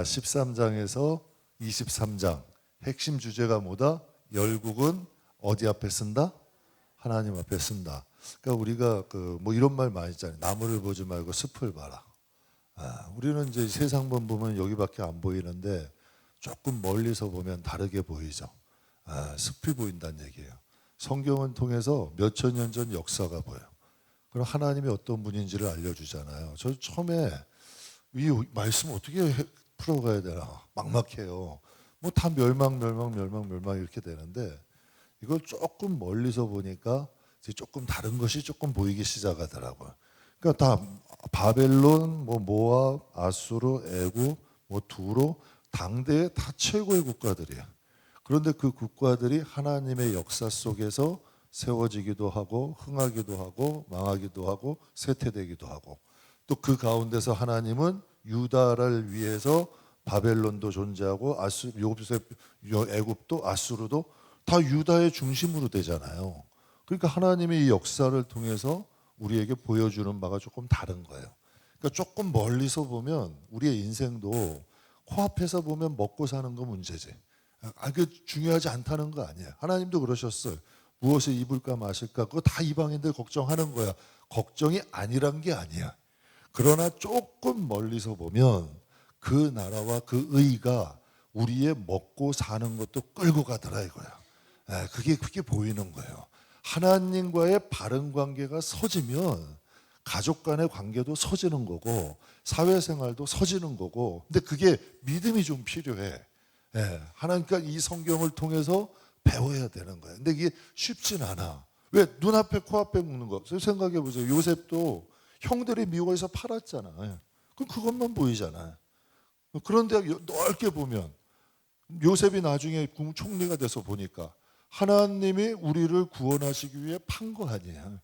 13장에서 23장 핵심 주제가 뭐다? 열국은 어디 앞에 쓴다? 하나님 앞에 쓴다. 그러니까 우리가 뭐 이런 말 많이 있잖아요. 나무를 보지 말고 숲을 봐라. 우리는 이제 세상만 보면 여기밖에 안 보이는데 조금 멀리서 보면 다르게 보이죠. 숲이 보인다는 얘기예요. 성경을 통해서 몇천 년 전 역사가 보여요. 그럼 하나님이 어떤 분인지를 알려주잖아요. 저 처음에 이 말씀 어떻게 풀어가야 되나 막막해요. 뭐 다 멸망 이렇게 되는데 이걸 조금 멀리서 보니까 이제 조금 다른 것이 조금 보이기 시작하더라고요. 그러니까 다 바벨론, 뭐 모압, 아수르, 애굽, 뭐 두로 당대의 다 최고의 국가들이에요. 그런데 그 국가들이 하나님의 역사 속에서 세워지기도 하고 흥하기도 하고 망하기도 하고 쇠퇴되기도 하고 또 그 가운데서 하나님은 유다를 위해서 바벨론도 존재하고 애굽도 아수르도 다 유다의 중심으로 되잖아요. 그러니까 하나님의 이 역사를 통해서 우리에게 보여주는 바가 조금 다른 거예요. 그러니까 조금 멀리서 보면 우리의 인생도 코앞에서 보면 먹고 사는 거 문제지. 그게 중요하지 않다는 거 아니에요. 하나님도 그러셨어요. 무엇을 입을까 마실까 그거 다 이방인들 걱정하는 거야. 걱정이 아니란 게 아니야. 그러나 조금 멀리서 보면 그 나라와 그 의가 우리의 먹고 사는 것도 끌고 가더라 이거야. 그게 보이는 거예요. 하나님과의 바른 관계가 서지면 가족 간의 관계도 서지는 거고 사회생활도 서지는 거고 근데 그게 믿음이 좀 필요해. 하나님과 이 성경을 통해서 배워야 되는 거예요. 근데 이게 쉽진 않아. 왜? 눈앞에 코앞에 묵는 거. 생각해 보세요. 요셉도 형들이 미워해서 팔았잖아. 그럼 그것만 보이잖아. 그런데 넓게 보면 요셉이 나중에 총리가 돼서 보니까 하나님이 우리를 구원하시기 위해 판 거 아니에요.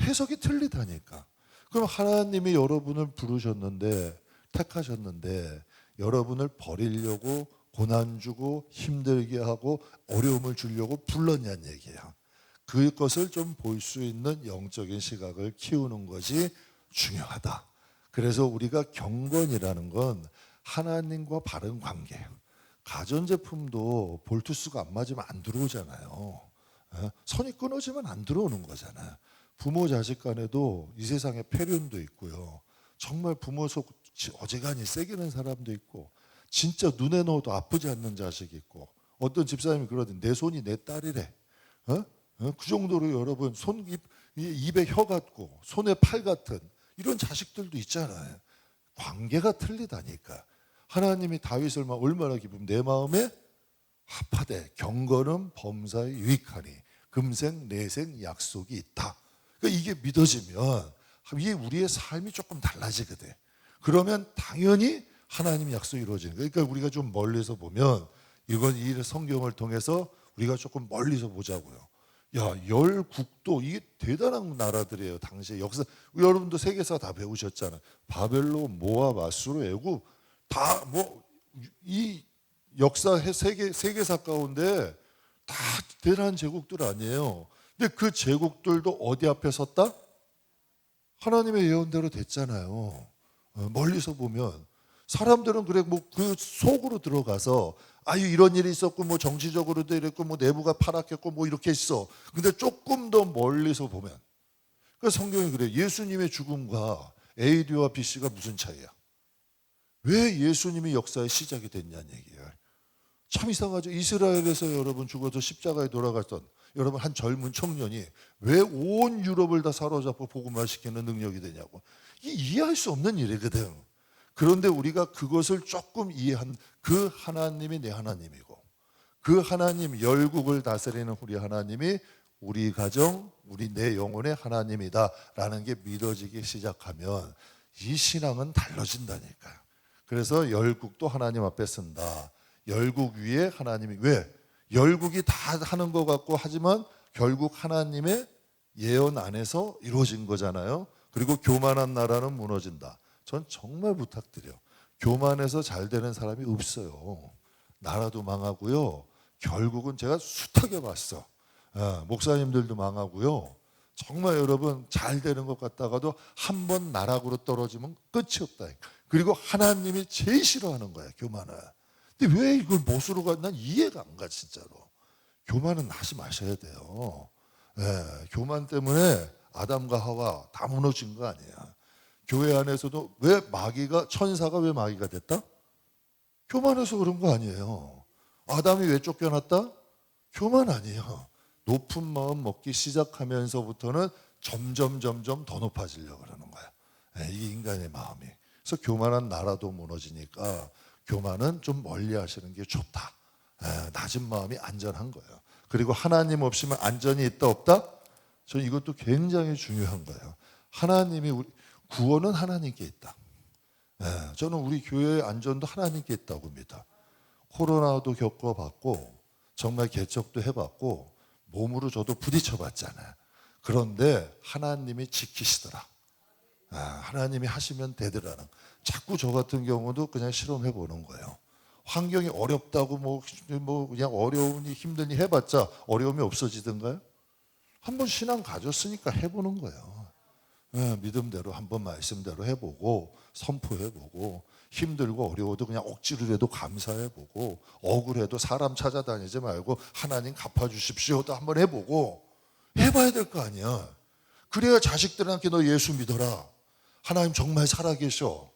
해석이 틀리다니까. 그럼 하나님이 여러분을 부르셨는데 택하셨는데 여러분을 버리려고 고난 주고 힘들게 하고 어려움을 주려고 불렀냐는 얘기예요. 그것을 좀 볼 수 있는 영적인 시각을 키우는 것이 중요하다. 그래서 우리가 경건이라는 건 하나님과 바른 관계예요. 가전제품도 볼트수가 안 맞으면 안 들어오잖아요. 선이 끊어지면 안 들어오는 거잖아요. 부모 자식 간에도 이 세상에 폐륜도 있고요. 정말 부모 속 어지간히 세게는 사람도 있고 진짜 눈에 넣어도 아프지 않는 자식이 있고 어떤 집사님이 그러던데 내 손이 내 딸이래. 그 정도로 여러분 입에 혀 같고 손에 팔 같은 이런 자식들도 있잖아요. 관계가 틀리다니까. 하나님이 다윗을 얼마나 기쁘면 내 마음에 합하되 경건은 범사에 유익하니 금생 내생 약속이 있다. 그러니까 이게 믿어지면 이게 우리의 삶이 조금 달라지거든. 그러면 당연히 하나님 약속이 이루어지는 거예요. 그러니까 우리가 좀 멀리서 보면 이건 이 성경을 통해서 우리가 조금 멀리서 보자고요. 열국도 이게 대단한 나라들이에요. 당시에 역사 여러분도 세계사 다 배우셨잖아요. 바벨론, 모압, 아수르, 애굽 다 뭐 이 역사 세계사 가운데 다 대단한 제국들 아니에요. 근데 그 제국들도 어디 앞에 섰다? 하나님의 예언대로 됐잖아요. 멀리서 보면 사람들은 그래 뭐 그 속으로 들어가서 이런 일이 있었고 뭐 정치적으로도 이랬고 뭐 내부가 파랗겠고 뭐 이렇게 있어. 근데 조금 더 멀리서 보면 그 성경이 그래. 예수님의 죽음과 AD와 BC가 무슨 차이야? 왜 예수님이 역사의 시작이 됐냐는 얘기예요. 참 이상하죠. 이스라엘에서 여러분 죽어서 십자가에 돌아갔던 여러분 한 젊은 청년이 왜 온 유럽을 다 사로잡고 복음화시키는 능력이 되냐고. 이게 이해할 수 없는 일이거든. 그런데 우리가 그것을 조금 이해한 그 하나님이 내 하나님이고 그 하나님 열국을 다스리는 우리 하나님이 우리 가정, 우리 내 영혼의 하나님이다라는 게 믿어지기 시작하면 이 신앙은 달라진다니까요. 그래서 열국도 하나님 앞에 쓴다. 열국 위에 하나님이 왜? 열국이 다 하는 것 같고 하지만 결국 하나님의 예언 안에서 이루어진 거잖아요. 그리고 교만한 나라는 무너진다. 전 정말 부탁드려. 교만해서 잘 되는 사람이 없어요. 나라도 망하고요. 결국은 제가 숱하게 봤어. 목사님들도 망하고요. 정말 여러분 잘 되는 것 같다가도 한 번 나락으로 떨어지면 끝이 없다. 그리고 하나님이 제일 싫어하는 거야, 교만을. 근데 왜 이걸 못으로 가? 난 이해가 안 가, 진짜로. 교만은 하지 마셔야 돼요. 예, 교만 때문에 아담과 하와 다 무너진 거 아니야. 교회 안에서도 왜 마귀가, 천사가 왜 마귀가 됐다? 교만해서 그런 거 아니에요. 아담이 왜 쫓겨났다? 교만 아니에요. 높은 마음 먹기 시작하면서부터는 점점 더 높아지려고 그러는 거야. 예, 이게 인간의 마음이. 그래서 교만한 나라도 무너지니까 교만은 좀 멀리 하시는 게 좋다. 예, 낮은 마음이 안전한 거예요. 그리고 하나님 없이면 안전이 있다 없다? 저는 이것도 굉장히 중요한 거예요. 하나님이 구원은 하나님께 있다. 예, 저는 우리 교회의 안전도 하나님께 있다고 믿어. 코로나도 겪어봤고 정말 개척도 해봤고 몸으로 저도 부딪혀봤잖아요. 그런데 하나님이 지키시더라. 하나님이 하시면 되더라는. 자꾸 저 같은 경우도 그냥 실험해 보는 거예요. 환경이 어렵다고 뭐 그냥 어려우니 힘드니 해봤자 어려움이 없어지던가요? 한번 신앙 가졌으니까 해보는 거예요. 믿음대로 한번 말씀대로 해보고 선포해보고 힘들고 어려워도 그냥 억지로라도 감사해보고 억울해도 사람 찾아다니지 말고 하나님 갚아주십시오도 한번 해보고 해봐야 될 거 아니야. 그래야 자식들한테 너 예수 믿어라. 하나님 정말 살아계셔.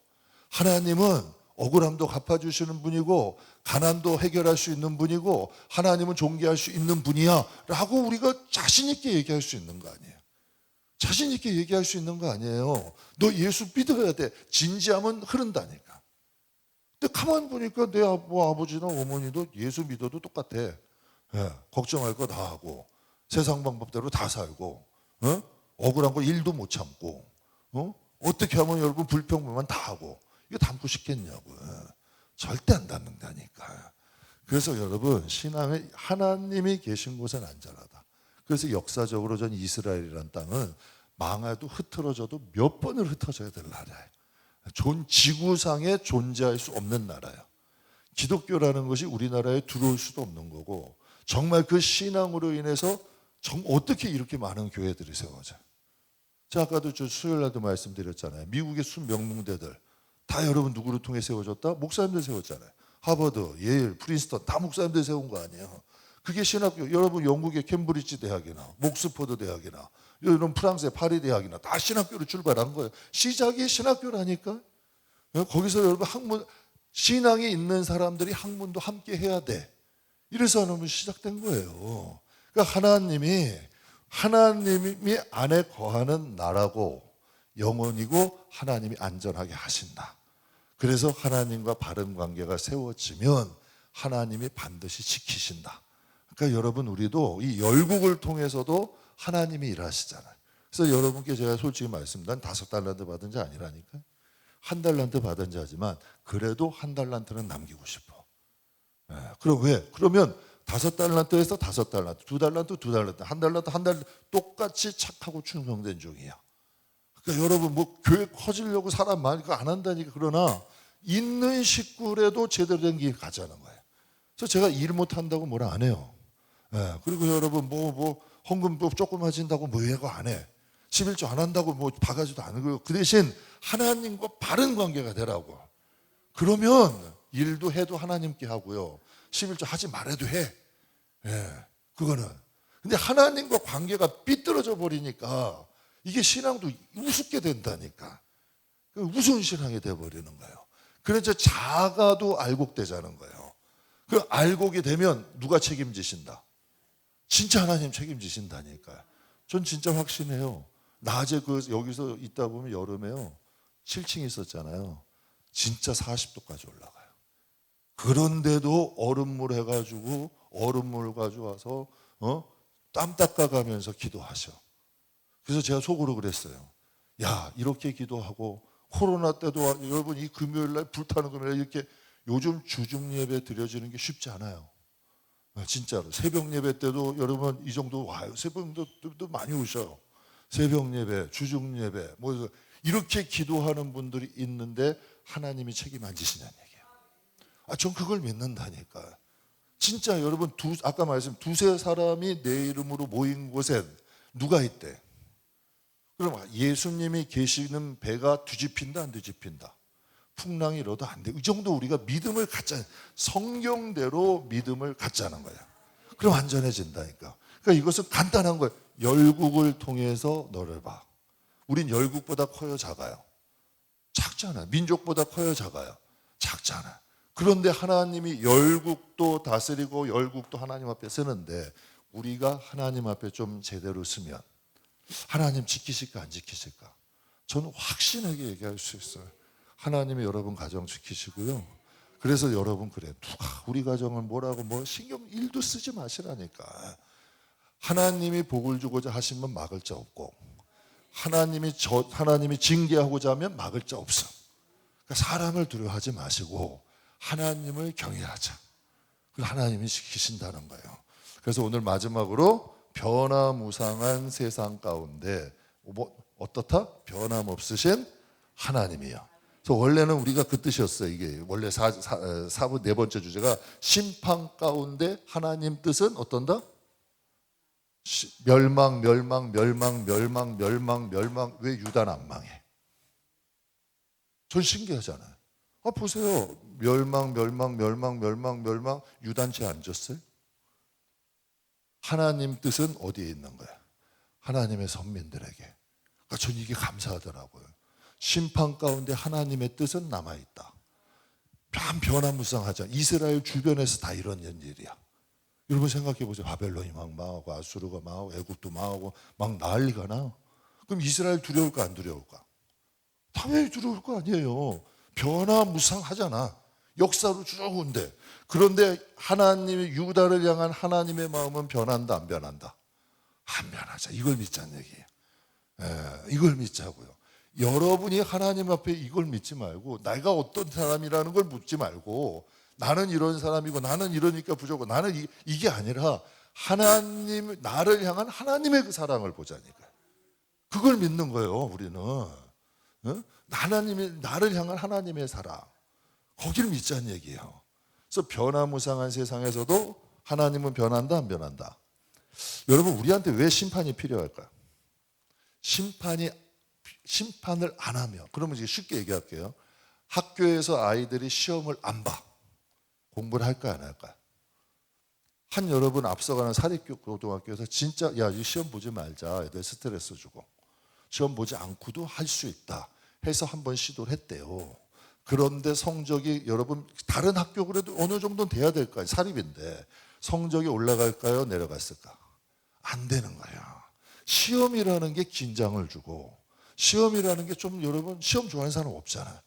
하나님은 억울함도 갚아주시는 분이고 가난도 해결할 수 있는 분이고 하나님은 존귀할 수 있는 분이야 라고 우리가 자신 있게 얘기할 수 있는 거 아니에요. 자신 있게 얘기할 수 있는 거 아니에요. 너 예수 믿어야 돼. 진지하면 흐른다니까. 근데 가만 보니까 내 아버지나 어머니도 예수 믿어도 똑같아. 예, 걱정할 거 다 하고 세상 방법대로 다 살고 억울한 거 일도 못 참고 어떻게 하면 여러분 불평불만 다 하고 이거 담고 싶겠냐고요. 절대 안 담는다니까. 그래서 여러분 신앙에 하나님이 계신 곳은 안전하다. 그래서 역사적으로 전 이스라엘이라는 땅은 망해도 흩어져도 몇 번을 흩어져야 될 나라예요. 지구상에 존재할 수 없는 나라예요. 기독교라는 것이 우리나라에 들어올 수도 없는 거고 정말 그 신앙으로 인해서 어떻게 이렇게 많은 교회들이 세워져요. 제가 아까도 저 수요일 날도 말씀드렸잖아요. 미국의 순명문대들 다 여러분 누구를 통해 세워졌다? 목사님들 세웠잖아요. 하버드, 예일, 프린스턴 다 목사님들 세운 거 아니에요. 그게 신학교. 여러분 영국의 캠브리지 대학이나 옥스퍼드 대학이나 여러분 프랑스의 파리 대학이나 다 신학교로 출발한 거예요. 시작이 신학교라니까. 거기서 여러분 학문, 신앙이 있는 사람들이 학문도 함께 해야 돼. 이래서 하나님은 시작된 거예요. 그러니까 하나님이 안에 거하는 나라고 영혼이고 하나님이 안전하게 하신다. 그래서 하나님과 바른 관계가 세워지면 하나님이 반드시 지키신다. 그러니까 여러분 우리도 이 열국을 통해서도 하나님이 일하시잖아요. 그래서 여러분께 제가 솔직히 말씀드린 5달란트 받은 자 아니라니까. 1달란트 받은 자지만 그래도 1달란트는 남기고 싶어. 그럼 왜? 그러면 5달란트에서 5달란트, 2달란트, 2달란트, 1달란트 똑같이 착하고 충성된 종이야. 그러니까 여러분 뭐 교회 커지려고 사람 많으니까 안 한다니까. 그러나 있는 식구라도 제대로 된 길 가자는 거예요. 그래서 제가 일 못한다고 뭐라 안 해요. 그리고 여러분 뭐 헌금도 조금 하신다고 뭐 이거 안 해. 11조 안 한다고 뭐 바가지도 안 하고요. 그 대신 하나님과 바른 관계가 되라고. 그러면 일도 해도 하나님께 하고요. 11조 하지 말아도 해. 그거는. 근데 하나님과 관계가 삐뚤어져 버리니까 이게 신앙도 우습게 된다니까. 우스운 신앙이 돼버리는 거예요. 그래서 작아도 알곡되자는 거예요. 그 알곡이 되면 누가 책임지신다? 진짜 하나님 책임지신다니까요. 전 진짜 확신해요. 낮에 여기서 있다 보면 여름에요. 7층 있었잖아요. 진짜 40도까지 올라가요. 그런데도 얼음물 해가지고 얼음물 가져와서 땀 닦아가면서 기도하셔. 그래서 제가 속으로 그랬어요. 야, 이렇게 기도하고 코로나 때도 여러분 이 금요일날 불타는 금요일날 이렇게 요즘 주중 예배 드려지는 게 쉽지 않아요. 진짜로 새벽 예배 때도 여러분 이 정도 와요. 새벽 예배도 많이 오셔요. 새벽 예배, 주중 예배 뭐 이렇게 기도하는 분들이 있는데 하나님이 책임 안 지시냐는 얘기예요. 전 그걸 믿는다니까. 진짜 여러분 아까 말씀 두세 사람이 내 이름으로 모인 곳엔 누가 있대? 그럼 예수님이 계시는 배가 뒤집힌다 안 뒤집힌다? 풍랑이 일어도 안 돼. 이 정도 우리가 믿음을 갖자. 성경대로 믿음을 갖자는 거야. 그럼 안전해진다니까. 그러니까 이것은 간단한 거예요. 열국을 통해서 너를 봐. 우린 열국보다 커요, 작아요? 작잖아요. 민족보다 커요, 작아요? 작잖아요. 그런데 하나님이 열국도 다스리고 열국도 하나님 앞에 쓰는데 우리가 하나님 앞에 좀 제대로 쓰면 하나님 지키실까 안 지키실까? 저는 확신하게 얘기할 수 있어요. 하나님이 여러분 가정 지키시고요. 그래서 여러분 그래. 누가 우리 가정을 뭐라고 뭐 신경 1도 쓰지 마시라니까. 하나님이 복을 주고자 하시면 막을 자 없고 하나님이 징계하고자 하면 막을 자 없어. 그러니까 사람을 두려워하지 마시고 하나님을 경외하자. 하나님이 지키신다는 거예요. 그래서 오늘 마지막으로 변화무상한 세상 가운데 어떻다? 변함없으신 하나님이요. 그래서 원래는 우리가 그 뜻이었어요. 이게 원래 사부 네 번째 주제가 심판 가운데 하나님 뜻은 어떤다? 멸망. 왜 유다는 안 망해? 전 신기하잖아요. 보세요. 멸망. 유단체 앉았어요? 하나님 뜻은 어디에 있는 거야? 하나님의 선민들에게. 그러니까 전 이게 감사하더라고요. 심판 가운데 하나님의 뜻은 남아있다. 변화무쌍하자. 이스라엘 주변에서 다 이런 일이야. 여러분 생각해 보세요. 바벨론이 막 망하고 아수르가 망하고 애굽도 망하고 막 난리가 나. 그럼 이스라엘 두려울까 안 두려울까? 당연히 두려울 거 아니에요. 변화무쌍하잖아. 역사로 쭉 온대. 그런데 하나님의 유다를 향한 하나님의 마음은 변한다 안 변한다? 안 변하자. 이걸 믿자는 얘기예요. 이걸 믿자고요. 여러분이 하나님 앞에 이걸 믿지 말고 내가 어떤 사람이라는 걸 묻지 말고 나는 이런 사람이고 나는 이러니까 부족하고 나는 이게 아니라 하나님 나를 향한 하나님의 그 사랑을 보자니까. 그걸 믿는 거예요. 우리는. 하나님이 나를 향한 하나님의 사랑. 거기를 믿자는 얘기예요. 그래서 변화무쌍한 세상에서도 하나님은 변한다 안 변한다? 여러분 우리한테 왜 심판이 필요할까요? 심판을 안 하면 그러면 이제 쉽게 얘기할게요. 학교에서 아이들이 시험을 안 봐. 공부를 할까요 안 할까요? 한 여러분 앞서가는 사립고등학교에서 진짜 야 이 시험 보지 말자. 애들 스트레스 주고 시험 보지 않고도 할 수 있다 해서 한번 시도를 했대요. 그런데 성적이 여러분 다른 학교 그래도 어느 정도는 돼야 될까요? 사립인데 성적이 올라갈까요? 내려갔을까? 안 되는 거야. 시험이라는 게 긴장을 주고 시험이라는 게 좀 여러분 시험 좋아하는 사람 없잖아요.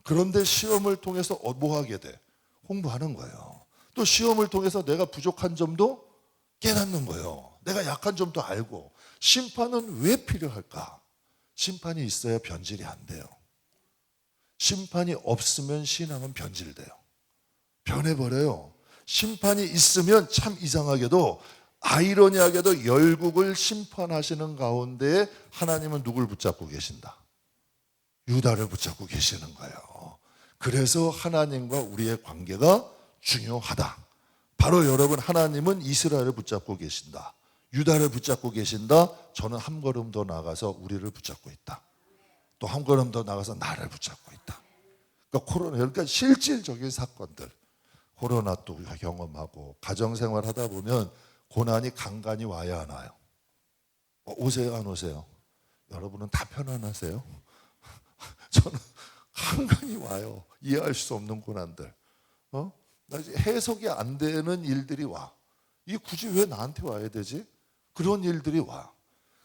그런데 시험을 통해서 뭐 하게 돼? 공부하는 거예요. 또 시험을 통해서 내가 부족한 점도 깨닫는 거예요. 내가 약한 점도 알고. 심판은 왜 필요할까? 심판이 있어야 변질이 안 돼요. 심판이 없으면 신앙은 변질돼요. 변해버려요. 심판이 있으면 참 이상하게도 아이러니하게도 열국을 심판하시는 가운데 하나님은 누굴 붙잡고 계신다? 유다를 붙잡고 계시는 거예요. 그래서 하나님과 우리의 관계가 중요하다. 바로 여러분 하나님은 이스라엘을 붙잡고 계신다. 유다를 붙잡고 계신다. 저는 한 걸음 더 나가서 우리를 붙잡고 있다. 또 한 걸음 더 나가서 나를 붙잡고 있다. 그러니까 실질적인 사건들 코로나 또 경험하고 가정생활 하다 보면 고난이 간간히 와야 하나요? 오세요 안 오세요? 여러분은 다 편안하세요? 저는 간간히 와요. 이해할 수 없는 고난들. 해석이 안 되는 일들이 와. 이게 굳이 왜 나한테 와야 되지? 그런 일들이 와.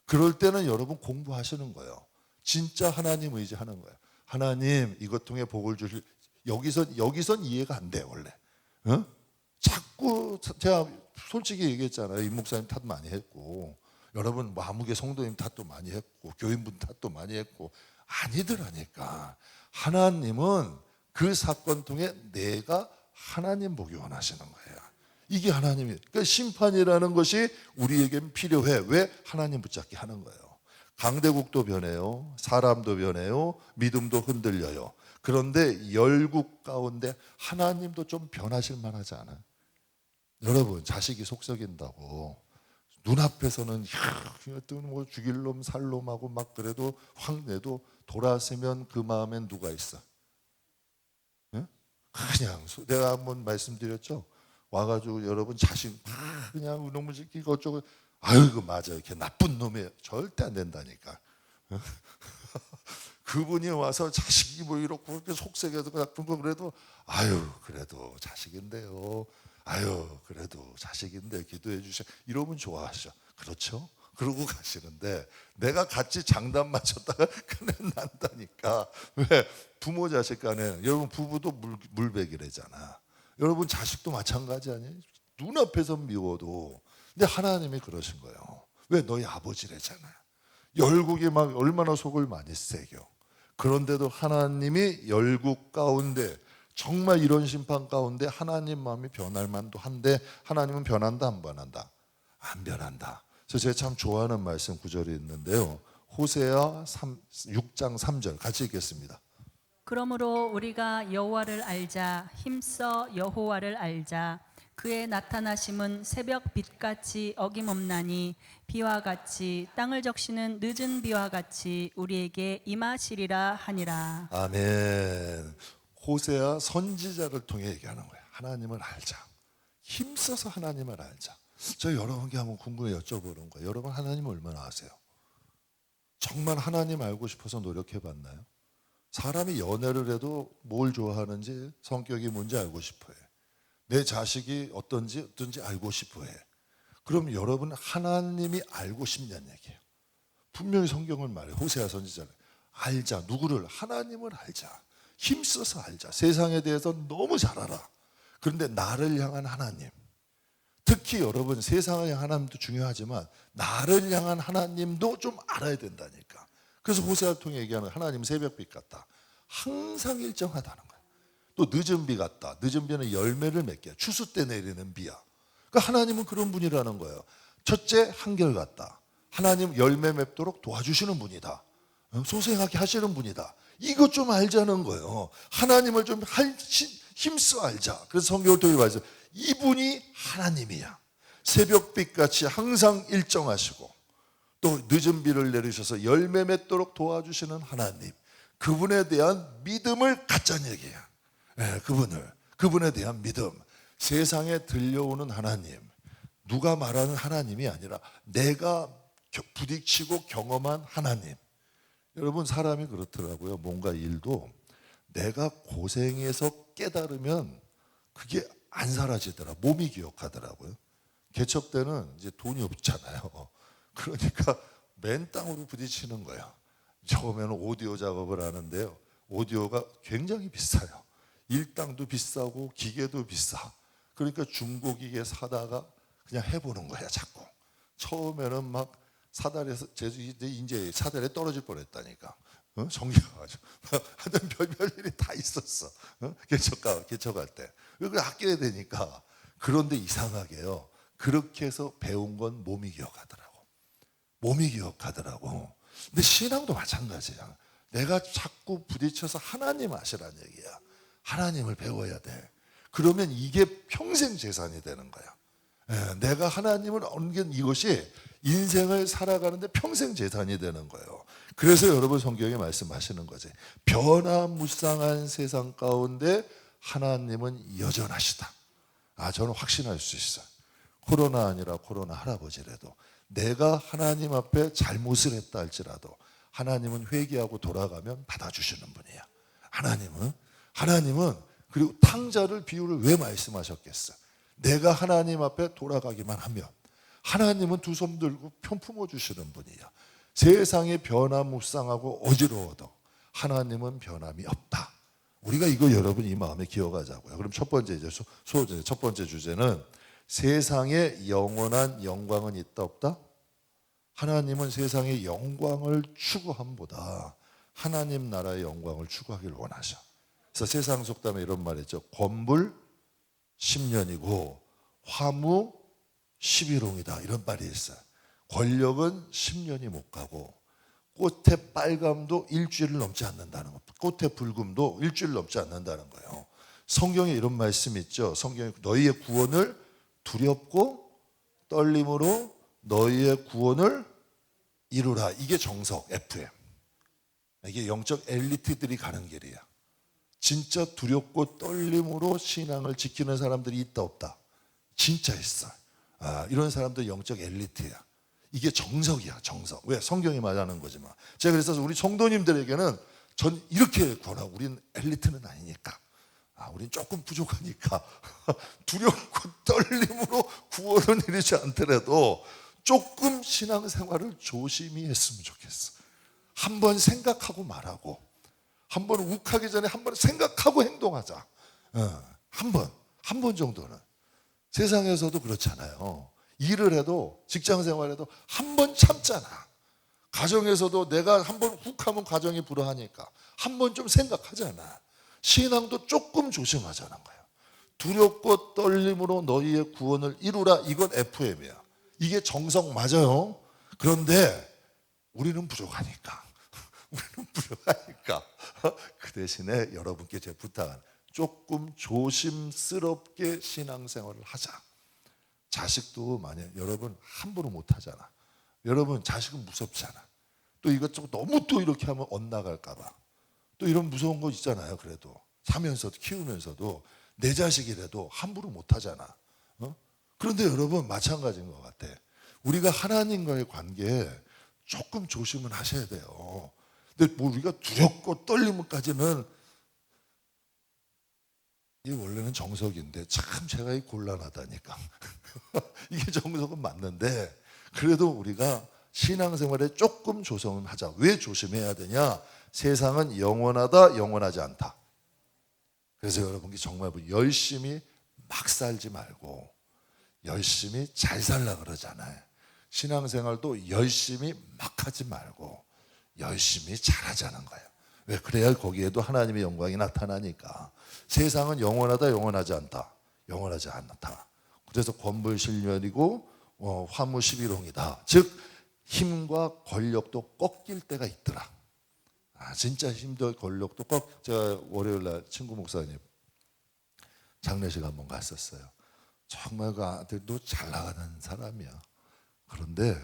그럴 때는 여러분 공부하시는 거예요. 진짜 하나님 의지하는 거예요. 하나님 이것 통해 복을 주실. 여기선 이해가 안 돼 원래. 자꾸 제가 솔직히 얘기했잖아요. 임 목사님 탓 많이 했고 여러분 마무개 성도님 탓도 많이 했고 교인분 탓도 많이 했고 아니더라니까. 하나님은 그 사건 통해 내가 하나님 보기 원하시는 거예요. 이게 하나님이. 그러니까 심판이라는 것이 우리에겐 필요해. 왜? 하나님 붙잡게 하는 거예요. 강대국도 변해요. 사람도 변해요. 믿음도 흔들려요. 그런데 열국 가운데 하나님도 좀 변하실 만하지 않아요? 여러분 자식이 속썩인다고 눈앞에서는 뭐 죽일 놈 살 놈하고 막 그래도 확 내도 돌아서면 그 마음엔 누가 있어? 그냥 내가 한번 말씀드렸죠. 와가지고 여러분 자식 막 그냥 우놈의 새끼 어쩌고 아유 이거 맞아 이렇게 나쁜 놈이에요. 절대 안 된다니까. 그분이 와서 자식이 뭐 이렇고 그렇게 속색해서 나쁜 거 그래도 아유 그래도 자식인데요. 아유 그래도 자식인데 기도해 주셔 이러면 좋아하시죠. 그렇죠? 그러고 가시는데 내가 같이 장단 맞췄다가 큰일 난다니까. 왜? 부모 자식 간에 여러분 부부도 물백이래잖아. 여러분 자식도 마찬가지 아니에요? 눈앞에서 미워도 근데 하나님이 그러신 거예요. 왜? 너희 아버지래잖아. 열국이 막 얼마나 속을 많이 새겨. 그런데도 하나님이 열국 가운데 정말 이런 심판 가운데 하나님 마음이 변할 만도 한데 하나님은 변한다 안 변한다? 안 변한다. 그래서 제가 참 좋아하는 말씀 구절이 있는데요. 호세아 6장 3절 같이 읽겠습니다. 그러므로 우리가 여호와를 알자. 힘써 여호와를 알자. 그의 나타나심은 새벽 빛같이 어김없나니 비와 같이 땅을 적시는 늦은 비와 같이 우리에게 임하시리라 하니라. 아멘. 호세아 선지자를 통해 얘기하는 거예요. 하나님을 알자. 힘써서 하나님을 알자. 저 여러분께 한번 궁금해 여쭤보는 거예요. 여러분 하나님 얼마나 아세요? 정말 하나님 알고 싶어서 노력해 봤나요? 사람이 연애를 해도 뭘 좋아하는지 성격이 뭔지 알고 싶어 해. 내 자식이 어떤지 알고 싶어 해. 그럼 여러분 하나님이 알고 싶냐는 얘기예요. 분명히 성경을 말해. 호세아 선지자는 알자. 누구를? 하나님을 알자. 힘써서 알자. 세상에 대해서 너무 잘 알아. 그런데 나를 향한 하나님, 특히 여러분 세상을 향한 하나님도 중요하지만 나를 향한 하나님도 좀 알아야 된다니까. 그래서 호세아를 통해 얘기하는 하나님 새벽빛 같다. 항상 일정하다는 거야. 또 늦은 비 같다. 늦은 비는 열매를 맺게 추수 때 내리는 비야. 그러니까 하나님은 그런 분이라는 거예요. 첫째 한결같다. 하나님 열매 맺도록 도와주시는 분이다. 소생하게 하시는 분이다. 이것 좀 알자는 거예요. 하나님을 좀 힘써 알자. 그래서 성경을 통해 봐서 이분이 하나님이야. 새벽빛같이 항상 일정하시고 또 늦은 비를 내리셔서 열매 맺도록 도와주시는 하나님. 그분에 대한 믿음을 갖자는 얘기야. 네, 그분에 대한 믿음. 세상에 들려오는 하나님, 누가 말하는 하나님이 아니라 내가 부딪히고 경험한 하나님. 여러분 사람이 그렇더라고요. 뭔가 일도 내가 고생해서 깨달으면 그게 안 사라지더라. 몸이 기억하더라고요. 개척 때는 이제 돈이 없잖아요. 그러니까 맨 땅으로 부딪히는 거예요. 처음에는 오디오 작업을 하는데요. 오디오가 굉장히 비싸요. 일당도 비싸고 기계도 비싸. 그러니까 중고기계 사다가 그냥 해보는 거야 자꾸. 처음에는 막 사다리에서 이제 사다리에 떨어질 뻔했다니까. 정겨가지고 하여튼 별일이 다 있었어. 개척할 때. 그걸 아껴야 되니까. 그런데 이상하게요. 그렇게 해서 배운 건 몸이 기억하더라고. 몸이 기억하더라고. 근데 신앙도 마찬가지야. 내가 자꾸 부딪혀서 하나님 아시라는 얘기야. 하나님을 배워야 돼. 그러면 이게 평생 재산이 되는 거야. 내가 하나님을 얻는 이것이 인생을 살아가는데 평생 재산이 되는 거예요. 그래서 여러분 성경에 말씀하시는 거지. 변화무쌍한 세상 가운데 하나님은 여전하시다. 저는 확신할 수 있어요. 코로나 아니라 코로나 할아버지라도 내가 하나님 앞에 잘못을 했다 할지라도 하나님은 회개하고 돌아가면 받아주시는 분이야. 하나님은 그리고 탕자를 비유를 왜 말씀하셨겠어? 내가 하나님 앞에 돌아가기만 하면 하나님은 두 손 들고 편 품어주시는 분이야. 세상이 변화무쌍하고 어지러워도 하나님은 변함이 없다. 우리가 이거 여러분 이 마음에 기억하자고요. 그럼 첫 번째 이제 첫 번째 주제는 세상에 영원한 영광은 있다 없다? 하나님은 세상의 영광을 추구함보다 하나님 나라의 영광을 추구하기를 원하셔. 그래서 세상 속담에 이런 말 있죠. 권불 10년이고 화무 11홍이다. 이런 말이 있어요. 권력은 10년이 못 가고 꽃의 빨감도 일주일을 넘지 않는다는 것. 꽃의 붉음도 일주일 넘지 않는다는 거예요. 성경에 이런 말씀이 있죠. 성경에 너희의 구원을 두렵고 떨림으로 너희의 구원을 이루라. 이게 정석 FM. 이게 영적 엘리트들이 가는 길이야. 진짜 두렵고 떨림으로 신앙을 지키는 사람들이 있다 없다? 진짜 있어. 이런 사람들 영적 엘리트야. 이게 정석이야, 정석. 왜? 성경이 말하는 거지만. 제가 그래서 우리 성도님들에게는 전 이렇게 권하고, 우린 엘리트는 아니니까, 우린 조금 부족하니까 두렵고 떨림으로 구원을 이루지 않더라도 조금 신앙생활을 조심히 했으면 좋겠어. 한번 생각하고 말하고, 한번 욱하기 전에 한번 생각하고 행동하자. 한 번 정도는. 세상에서도 그렇잖아요. 일을 해도, 직장 생활해도 한 번 참잖아. 가정에서도 내가 한번 훅하면 가정이 불화하니까 한 번 좀 생각하잖아. 신앙도 조금 조심하자는 거예요. 두렵고 떨림으로 너희의 구원을 이루라. 이건 FM이야. 이게 정석 맞아요. 그런데 우리는 부족하니까 그 대신에 여러분께 제 부탁은 조금 조심스럽게 신앙생활을 하자. 자식도 만약 여러분 함부로 못 하잖아. 여러분 자식은 무섭잖아. 또 이것저것 너무 또 이렇게 하면 엇나갈까 봐. 또 이런 무서운 거 있잖아요. 그래도 사면서도 키우면서도 내 자식이라도 함부로 못 하잖아. 그런데 여러분 마찬가지인 것 같아. 우리가 하나님과의 관계에 조금 조심을 하셔야 돼요. 근데 뭐 우리가 두렵고 떨림까지는, 이게 원래는 정석인데 참 제가 곤란하다니까. 이게 정석은 맞는데 그래도 우리가 신앙생활에 조금 조심은 하자. 왜 조심해야 되냐? 세상은 영원하다, 영원하지 않다. 그래서 여러분께 정말 열심히 막 살지 말고 열심히 잘 살라 그러잖아요. 신앙생활도 열심히 막 하지 말고 열심히 잘하자는 거예요. 왜? 그래야 거기에도 하나님의 영광이 나타나니까. 세상은 영원하다, 영원하지 않다. 영원하지 않다. 그래서 권불실련이고 화무 11홍이다. 즉 힘과 권력도 꺾일 때가 있더라. 진짜 힘도 권력도 제가 월요일날 친구 목사님 장례식 한번 갔었어요. 정말 그 아들도 잘 나가는 사람이야. 그런데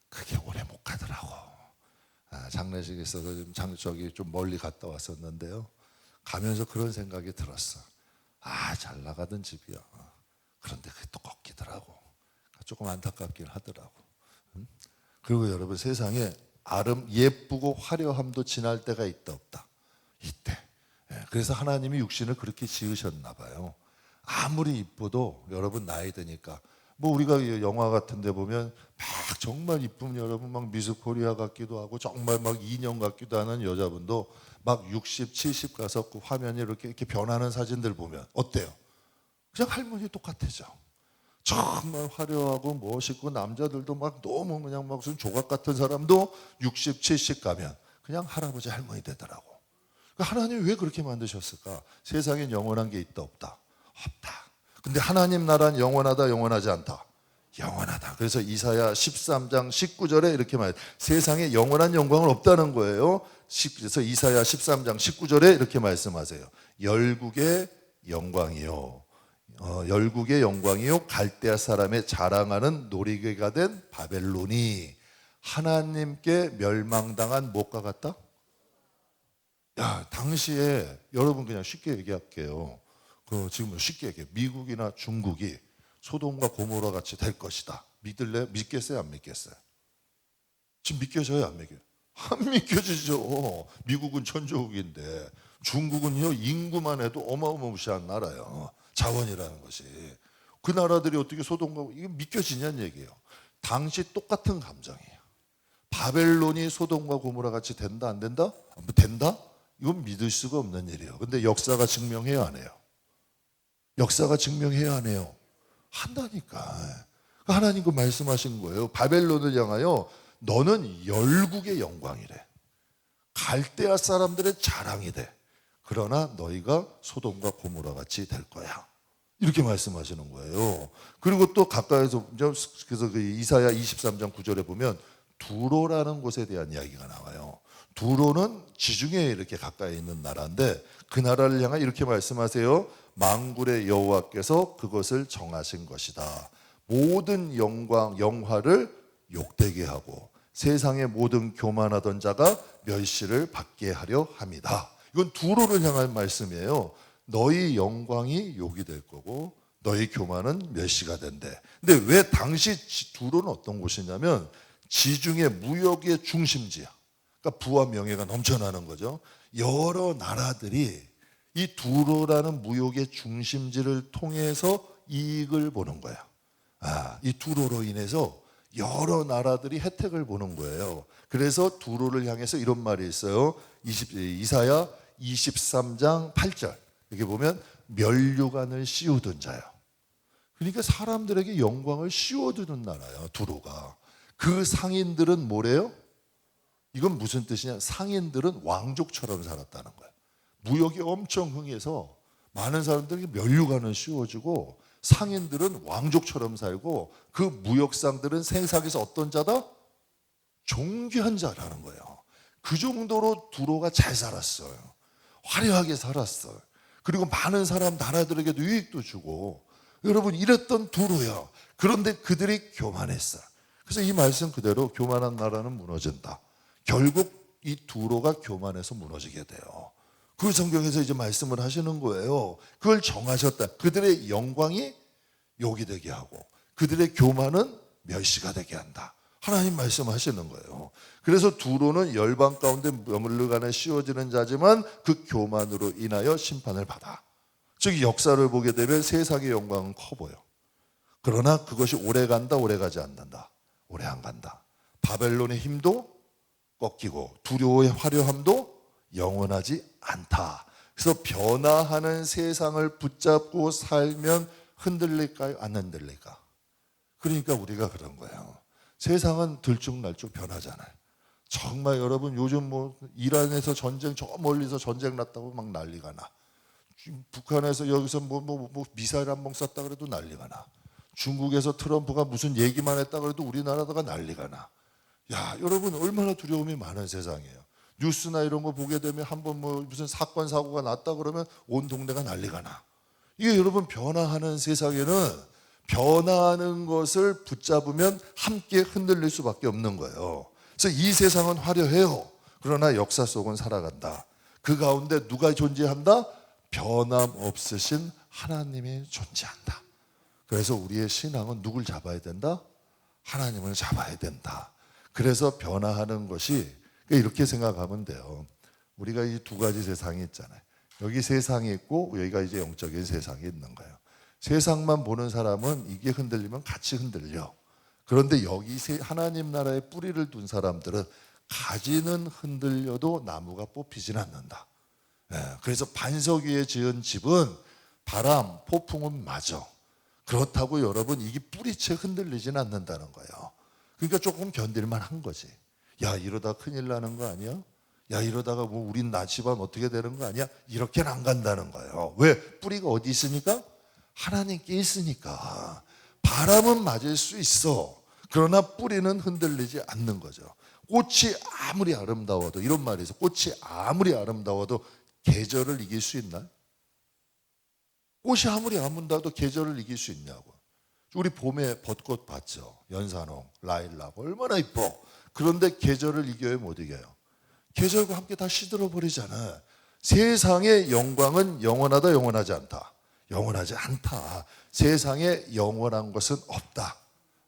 그게 오래 못 가더라고. 장례식에 있어서 좀 멀리 갔다 왔었는데요. 가면서 그런 생각이 들었어. 잘 나가던 집이야. 그런데 그게 또 꺾이더라고. 조금 안타깝긴 하더라고. 그리고 여러분 세상에 예쁘고 화려함도 지날 때가 있다 없다? 이때. 그래서 하나님이 육신을 그렇게 지으셨나 봐요. 아무리 이뻐도 여러분 나이 드니까, 뭐 우리가 영화 같은 데 보면 막 정말 이쁜 여러분 막 미스 코리아 같기도 하고 정말 막 인형 같기도 하는 여자분도 막 60, 70 가서 그 화면이 이렇게 변하는 사진들 보면 어때요? 그냥 할머니 똑같아져. 정말 화려하고 멋있고 남자들도 막 너무 그냥 막 무슨 조각 같은 사람도 60, 70 가면 그냥 할아버지 할머니 되더라고. 그러니까 하나님 왜 그렇게 만드셨을까? 세상엔 영원한 게 있다 없다? 없다. 근데 하나님 나라는 영원하다, 영원하지 않다? 영원하다. 그래서 이사야 13장 19절에 이렇게 말해요. 세상에 영원한 영광은 없다는 거예요. 그래서 이사야 13장 19절에 이렇게 말씀하세요. 열국의 영광이요, 열국의 영광이요 갈대아 사람의 자랑하는 놀이개가 된 바벨론이 하나님께 멸망당한 못과 같다? 당시에 여러분 그냥 쉽게 얘기할게요. 지금 쉽게 얘기해. 미국이나 중국이 소돔과 고모라 같이 될 것이다. 믿겠어요? 안 믿겠어요? 지금 믿겨져요? 안 믿겨요? 안 믿겨지죠. 미국은 천조국인데 중국은요 인구만 해도 어마어마무시한 나라예요. 자원이라는 것이. 그 나라들이 어떻게 소돔과, 이게 믿겨지냐는 얘기예요. 당시 똑같은 감정이에요. 바벨론이 소돔과 고모라 같이 된다 안 된다? 된다? 이건 믿을 수가 없는 일이에요. 근데 역사가 증명해야 안 해요. 역사가 증명해야 안 해요. 한다니까. 하나님 그 말씀하신 거예요. 바벨론을 향하여 너는 열국의 영광이래. 갈대아 사람들의 자랑이 돼. 그러나 너희가 소돔과 고모라 같이 될 거야. 이렇게 말씀하시는 거예요. 그리고 또 가까이서, 그래서 그 이사야 23장 9절에 보면 두로라는 곳에 대한 이야기가 나와요. 두로는 지중해에 이렇게 가까이 있는 나라인데 그 나라를 향해 이렇게 말씀하세요. 만군의 여호와께서 그것을 정하신 것이다. 모든 영화를 욕되게 하고 세상의 모든 교만하던 자가 멸시를 받게 하려 합니다. 이건 두로를 향한 말씀이에요. 너희 영광이 욕이 될 거고 너희 교만은 멸시가 된대. 근데 왜 당시 두로는 어떤 곳이냐면 지중해 무역의 중심지야. 그러니까 부와 명예가 넘쳐나는 거죠. 여러 나라들이 이 두로라는 무역의 중심지를 통해서 이익을 보는 거야. 이 두로로 인해서 여러 나라들이 혜택을 보는 거예요. 그래서 두로를 향해서 이런 말이 있어요. 이사야 23장 8절. 여기 보면 면류관을 씌우던 자요. 그러니까 사람들에게 영광을 씌워주는 나라예요, 두로가. 그 상인들은 뭐래요? 이건 무슨 뜻이냐? 상인들은 왕족처럼 살았다는 거예요. 무역이 엄청 흥해서 많은 사람들에게 면류관을 씌워주고 상인들은 왕족처럼 살고 그 무역상들은 세상에서 어떤 자다? 존귀한 자라는 거예요. 그 정도로 두로가 잘 살았어요. 화려하게 살았어요. 그리고 많은 사람 나라들에게도 유익도 주고 여러분 이랬던 두로야. 그런데 그들이 교만했어요. 그래서 이 말씀 그대로 교만한 나라는 무너진다. 결국 이 두로가 교만해서 무너지게 돼요. 그 성경에서 이제 말씀을 하시는 거예요. 그걸 정하셨다. 그들의 영광이 욕이 되게 하고 그들의 교만은 멸시가 되게 한다. 하나님 말씀하시는 거예요. 그래서 두로는 열방 가운데 머물러가는 씌워지는 자지만 그 교만으로 인하여 심판을 받아. 즉 역사를 보게 되면 세상의 영광은 커 보여. 그러나 그것이 오래 간다, 오래 가지 않는다. 오래 안 간다. 바벨론의 힘도 꺾이고 두려워의 화려함도 영원하지 않다. 그래서 변화하는 세상을 붙잡고 살면 흔들릴까요? 안 흔들릴까? 그러니까 우리가 그런 거예요. 세상은 들쭉날쭉 변하잖아요. 정말 여러분 요즘 뭐 이란에서 전쟁 저 멀리서 전쟁 났다고 막 난리가 나. 북한에서 여기서 뭐 미사일 한 방 쐈다 그래도 난리가 나. 중국에서 트럼프가 무슨 얘기만 했다 그래도 우리나라다가 난리가 나. 야, 여러분 얼마나 두려움이 많은 세상이에요. 뉴스나 이런 거 보게 되면 한번 뭐 무슨 사건 사고가 났다 그러면 온 동네가 난리가 나. 이게 여러분 변화하는 세상에는 변화하는 것을 붙잡으면 함께 흔들릴 수밖에 없는 거예요. 그래서 이 세상은 화려해요. 그러나 역사 속은 살아간다. 그 가운데 누가 존재한다? 변함없으신 하나님이 존재한다. 그래서 우리의 신앙은 누굴 잡아야 된다? 하나님을 잡아야 된다. 그래서 변화하는 것이 이렇게 생각하면 돼요. 우리가 이 두 가지 세상이 있잖아요. 여기 세상이 있고 여기가 이제 영적인 세상이 있는 거예요. 세상만 보는 사람은 이게 흔들리면 같이 흔들려. 그런데 여기 하나님 나라에 뿌리를 둔 사람들은 가지는 흔들려도 나무가 뽑히진 않는다. 그래서 반석 위에 지은 집은 바람, 폭풍은 맞아. 그렇다고 여러분 이게 뿌리채 흔들리진 않는다는 거예요. 그러니까 조금 견딜만 한 거지. 야, 이러다 큰일 나는 거 아니야? 야, 이러다가 뭐 우린 나 집안 어떻게 되는 거 아니야? 이렇게는 안 간다는 거예요. 왜? 뿌리가 어디 있으니까? 하나님께 있으니까. 바람은 맞을 수 있어. 그러나 뿌리는 흔들리지 않는 거죠. 꽃이 아무리 아름다워도, 이런 말이 있어. 꽃이 아무리 아름다워도 계절을 이길 수 있나요? 꽃이 아무리 아름다워도 계절을 이길 수 있냐고. 우리 봄에 벚꽃 봤죠. 연산홍, 라일락 얼마나 이뻐. 그런데 계절을 이겨요, 못 이겨요? 계절과 함께 다 시들어 버리잖아. 세상의 영광은 영원하다, 영원하지 않다. 영원하지 않다. 세상에 영원한 것은 없다.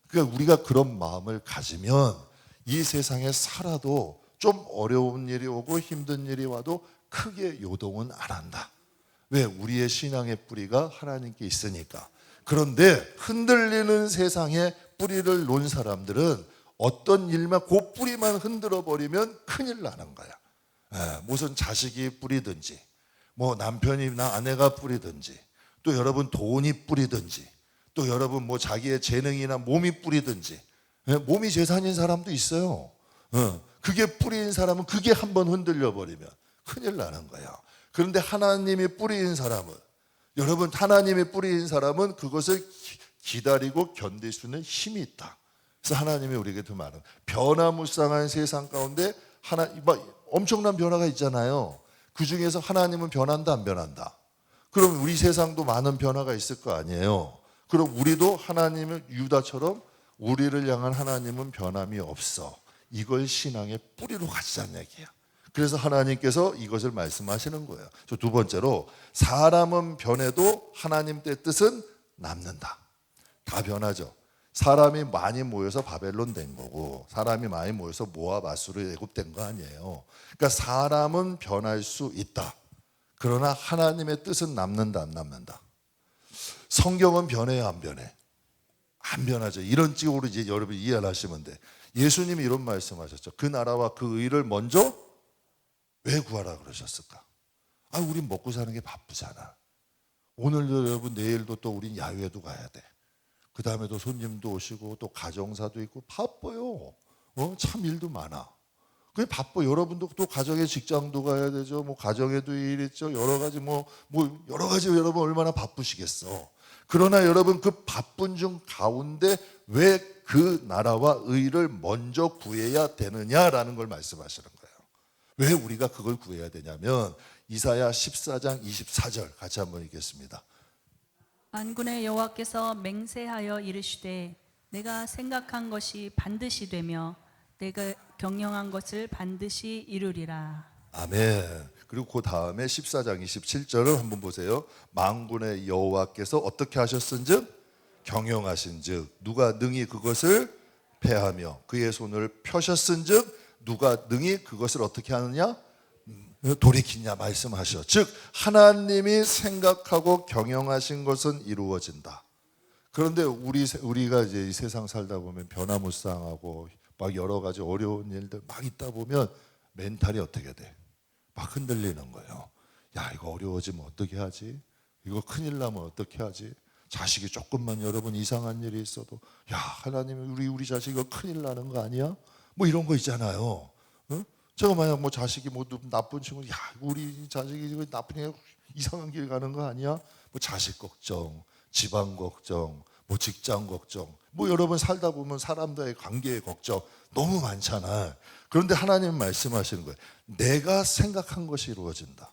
그러니까 우리가 그런 마음을 가지면 이 세상에 살아도 좀 어려운 일이 오고 힘든 일이 와도 크게 요동은 안 한다. 왜? 우리의 신앙의 뿌리가 하나님께 있으니까. 그런데 흔들리는 세상에 뿌리를 놓은 사람들은 어떤 일만 그 뿌리만 흔들어 버리면 큰일 나는 거야. 무슨 자식이 뿌리든지 뭐 남편이나 아내가 뿌리든지 또 여러분 돈이 뿌리든지 또 여러분 뭐 자기의 재능이나 몸이 뿌리든지 몸이 재산인 사람도 있어요. 그게 뿌리인 사람은 그게 한번 흔들려 버리면 큰일 나는 거야. 그런데 하나님이 뿌리인 사람은 여러분 하나님이 뿌리인 사람은 그것을 기다리고 견딜 수 있는 힘이 있다. 그래서 하나님이 우리에게 더 많은 변화무쌍한 세상 가운데 엄청난 변화가 있잖아요. 그 중에서 하나님은 변한다 안 변한다? 그럼 우리 세상도 많은 변화가 있을 거 아니에요. 그럼 우리도 하나님을 유다처럼 우리를 향한 하나님은 변함이 없어. 이걸 신앙의 뿌리로 가지자는 얘기야. 그래서 하나님께서 이것을 말씀하시는 거예요. 저 두 번째로 사람은 변해도 하나님 뜻은 남는다. 다 변하죠. 사람이 많이 모여서 바벨론 된 거고 사람이 많이 모여서 모압 아수르 애굽된 거 아니에요. 그러니까 사람은 변할 수 있다. 그러나 하나님의 뜻은 남는다, 안 남는다. 성경은 변해요, 안 변해? 안 변하죠. 이런 쪽으로 이제 여러분 이해를 하시면 돼. 예수님이 이런 말씀하셨죠. 그 나라와 그 의를 먼저 왜 구하라 그러셨을까? 우린 먹고 사는 게 바쁘잖아. 오늘도 여러분, 내일도 또 우린 야외도 가야 돼. 그 다음에도 손님도 오시고 또 가정사도 있고 바빠요. 참 일도 많아. 그게 바빠. 여러분도 또 가정에 직장도 가야 되죠. 뭐 가정에도 일 있죠. 여러 가지 여러 가지 여러분 얼마나 바쁘시겠어. 그러나 여러분 그 바쁜 중 가운데 왜 그 나라와 의를 먼저 구해야 되느냐라는 걸 말씀하시는 거예요. 왜 우리가 그걸 구해야 되냐면 이사야 14장 24절 같이 한번 읽겠습니다. 만군의 여호와께서 맹세하여 이르시되 내가 생각한 것이 반드시 되며 내가 경영한 것을 반드시 이루리라. 아멘. 그리고 그 다음에 14장 27절을 한번 보세요. 만군의 여호와께서 어떻게 하셨은즉 경영하신즉 누가 능히 그것을 패하며 그의 손을 펴셨은즉 누가 능히 그것을 어떻게 하느냐 돌이키냐 말씀하셔. 즉 하나님이 생각하고 경영하신 것은 이루어진다. 그런데 우리가 이제 이 세상 살다 보면 변화무쌍하고 막 여러 가지 어려운 일들 막 있다 보면 멘탈이 어떻게 돼? 막 흔들리는 거예요. 야, 이거 어려워지면 어떻게 하지? 이거 큰일 나면 어떻게 하지? 자식이 조금만 여러분 이상한 일이 있어도 야, 하나님 우리 자식 이거 큰일 나는 거 아니야? 뭐 이런 거 있잖아요. 응? 제가 만약 뭐 자식이 뭐 나쁜 친구, 야, 우리 자식이 이거 나쁜 애 이상한 길 가는 거 아니야? 뭐 자식 걱정, 집안 걱정, 뭐 직장 걱정, 뭐 여러분 살다 보면 사람들의 관계의 걱정 너무 많잖아. 그런데 하나님 말씀하시는 거예요. 내가 생각한 것이 이루어진다.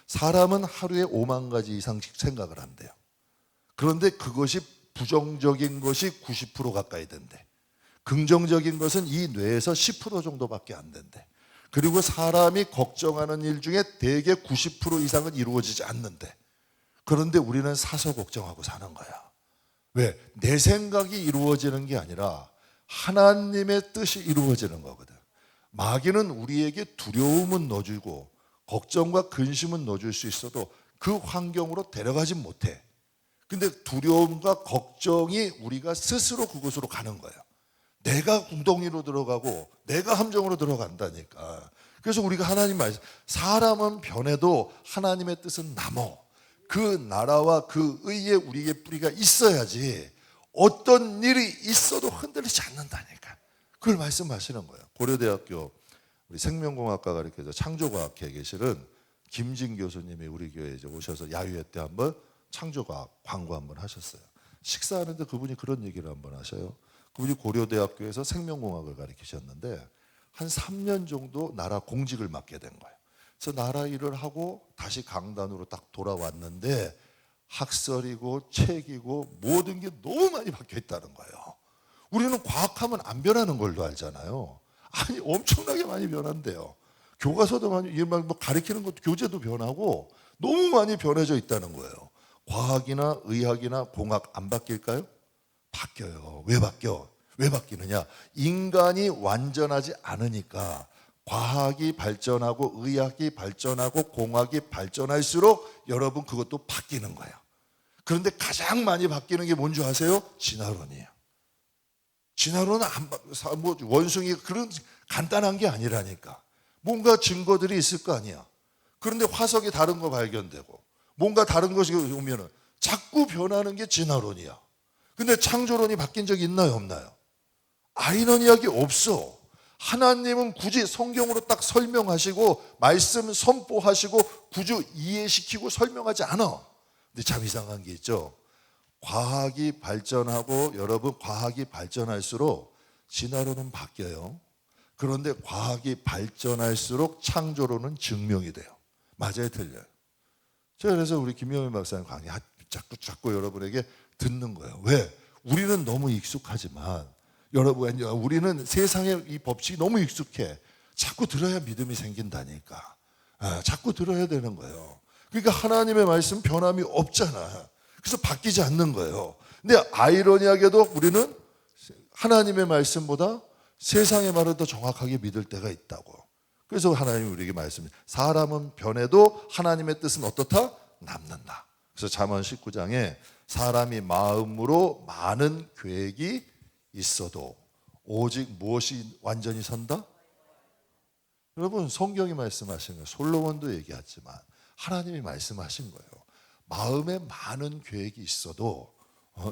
사람은 하루에 5만 가지 이상씩 생각을 한대요. 그런데 그것이 부정적인 것이 90% 가까이 된대. 긍정적인 것은 이 뇌에서 10% 정도밖에 안 된대. 그리고 사람이 걱정하는 일 중에 대개 90% 이상은 이루어지지 않는데, 그런데 우리는 사서 걱정하고 사는 거야. 왜? 내 생각이 이루어지는 게 아니라 하나님의 뜻이 이루어지는 거거든. 마귀는 우리에게 두려움은 넣어주고 걱정과 근심은 넣어줄 수 있어도 그 환경으로 데려가지 못해. 근데 두려움과 걱정이 우리가 스스로 그곳으로 가는 거예요. 내가 웅덩이로 들어가고 내가 함정으로 들어간다니까. 그래서 우리가 하나님 말씀, 사람은 변해도 하나님의 뜻은 남어. 그 나라와 그 의에 우리의 뿌리가 있어야지 어떤 일이 있어도 흔들리지 않는다니까. 그걸 말씀하시는 거예요. 고려대학교 우리 생명공학과 가르쳐서 창조과학회에 계시는 김진 교수님이 우리 교회에 이제 오셔서 야유회 때 한번 창조과학 광고 한번 하셨어요. 식사하는데 그분이 그런 얘기를 한번 하셔요. 그분이 고려대학교에서 생명공학을 가르치셨는데 한 3년 정도 나라 공직을 맡게 된 거예요. 그래서 나라 일을 하고 다시 강단으로 딱 돌아왔는데 학설이고 책이고 모든 게 너무 많이 바뀌어 있다는 거예요. 우리는 과학하면 안 변하는 걸로 알잖아요. 아니 엄청나게 많이 변한대요. 교과서도 많이 뭐 가르치는 것도 교재도 변하고 너무 많이 변해져 있다는 거예요. 과학이나 의학이나 공학 안 바뀔까요? 바뀌어요. 왜 바뀌어? 왜 바뀌느냐? 인간이 완전하지 않으니까 과학이 발전하고 의학이 발전하고 공학이 발전할수록 여러분 그것도 바뀌는 거예요. 그런데 가장 많이 바뀌는 게 뭔지 아세요? 진화론이에요. 진화론은 뭐 원숭이 그런 간단한 게 아니라니까. 뭔가 증거들이 있을 거 아니야. 그런데 화석이 다른 거 발견되고 뭔가 다른 것이 오면은 자꾸 변하는 게 진화론이야. 근데 창조론이 바뀐 적이 있나요, 없나요? 이런 이야기 없어. 하나님은 굳이 성경으로 딱 설명하시고 말씀 선포하시고 굳이 이해시키고 설명하지 않아. 근데 참 이상한 게 있죠. 과학이 발전하고 여러분 과학이 발전할수록 진화론은 바뀌어요. 그런데 과학이 발전할수록 창조론은 증명이 돼요. 맞아요, 틀려요? 제가 그래서 우리 김영일 박사님 강의 자꾸 여러분에게 듣는 거예요. 왜? 우리는 너무 익숙하지만 여러분, 우리는 세상의 이 법칙이 너무 익숙해. 자꾸 들어야 믿음이 생긴다니까. 자꾸 들어야 되는 거예요. 그러니까 하나님의 말씀 변함이 없잖아. 그래서 바뀌지 않는 거예요. 근데 아이러니하게도 우리는 하나님의 말씀보다 세상의 말을 더 정확하게 믿을 때가 있다고. 그래서 하나님이 우리에게 말씀해, 사람은 변해도 하나님의 뜻은 어떻다? 남는다. 그래서 잠언 19장에 사람이 마음으로 많은 계획이 있어도 오직 무엇이 완전히 선다? 여러분, 성경이 말씀하신 거예요. 솔로몬도 얘기했지만 하나님이 말씀하신 거예요. 마음에 많은 계획이 있어도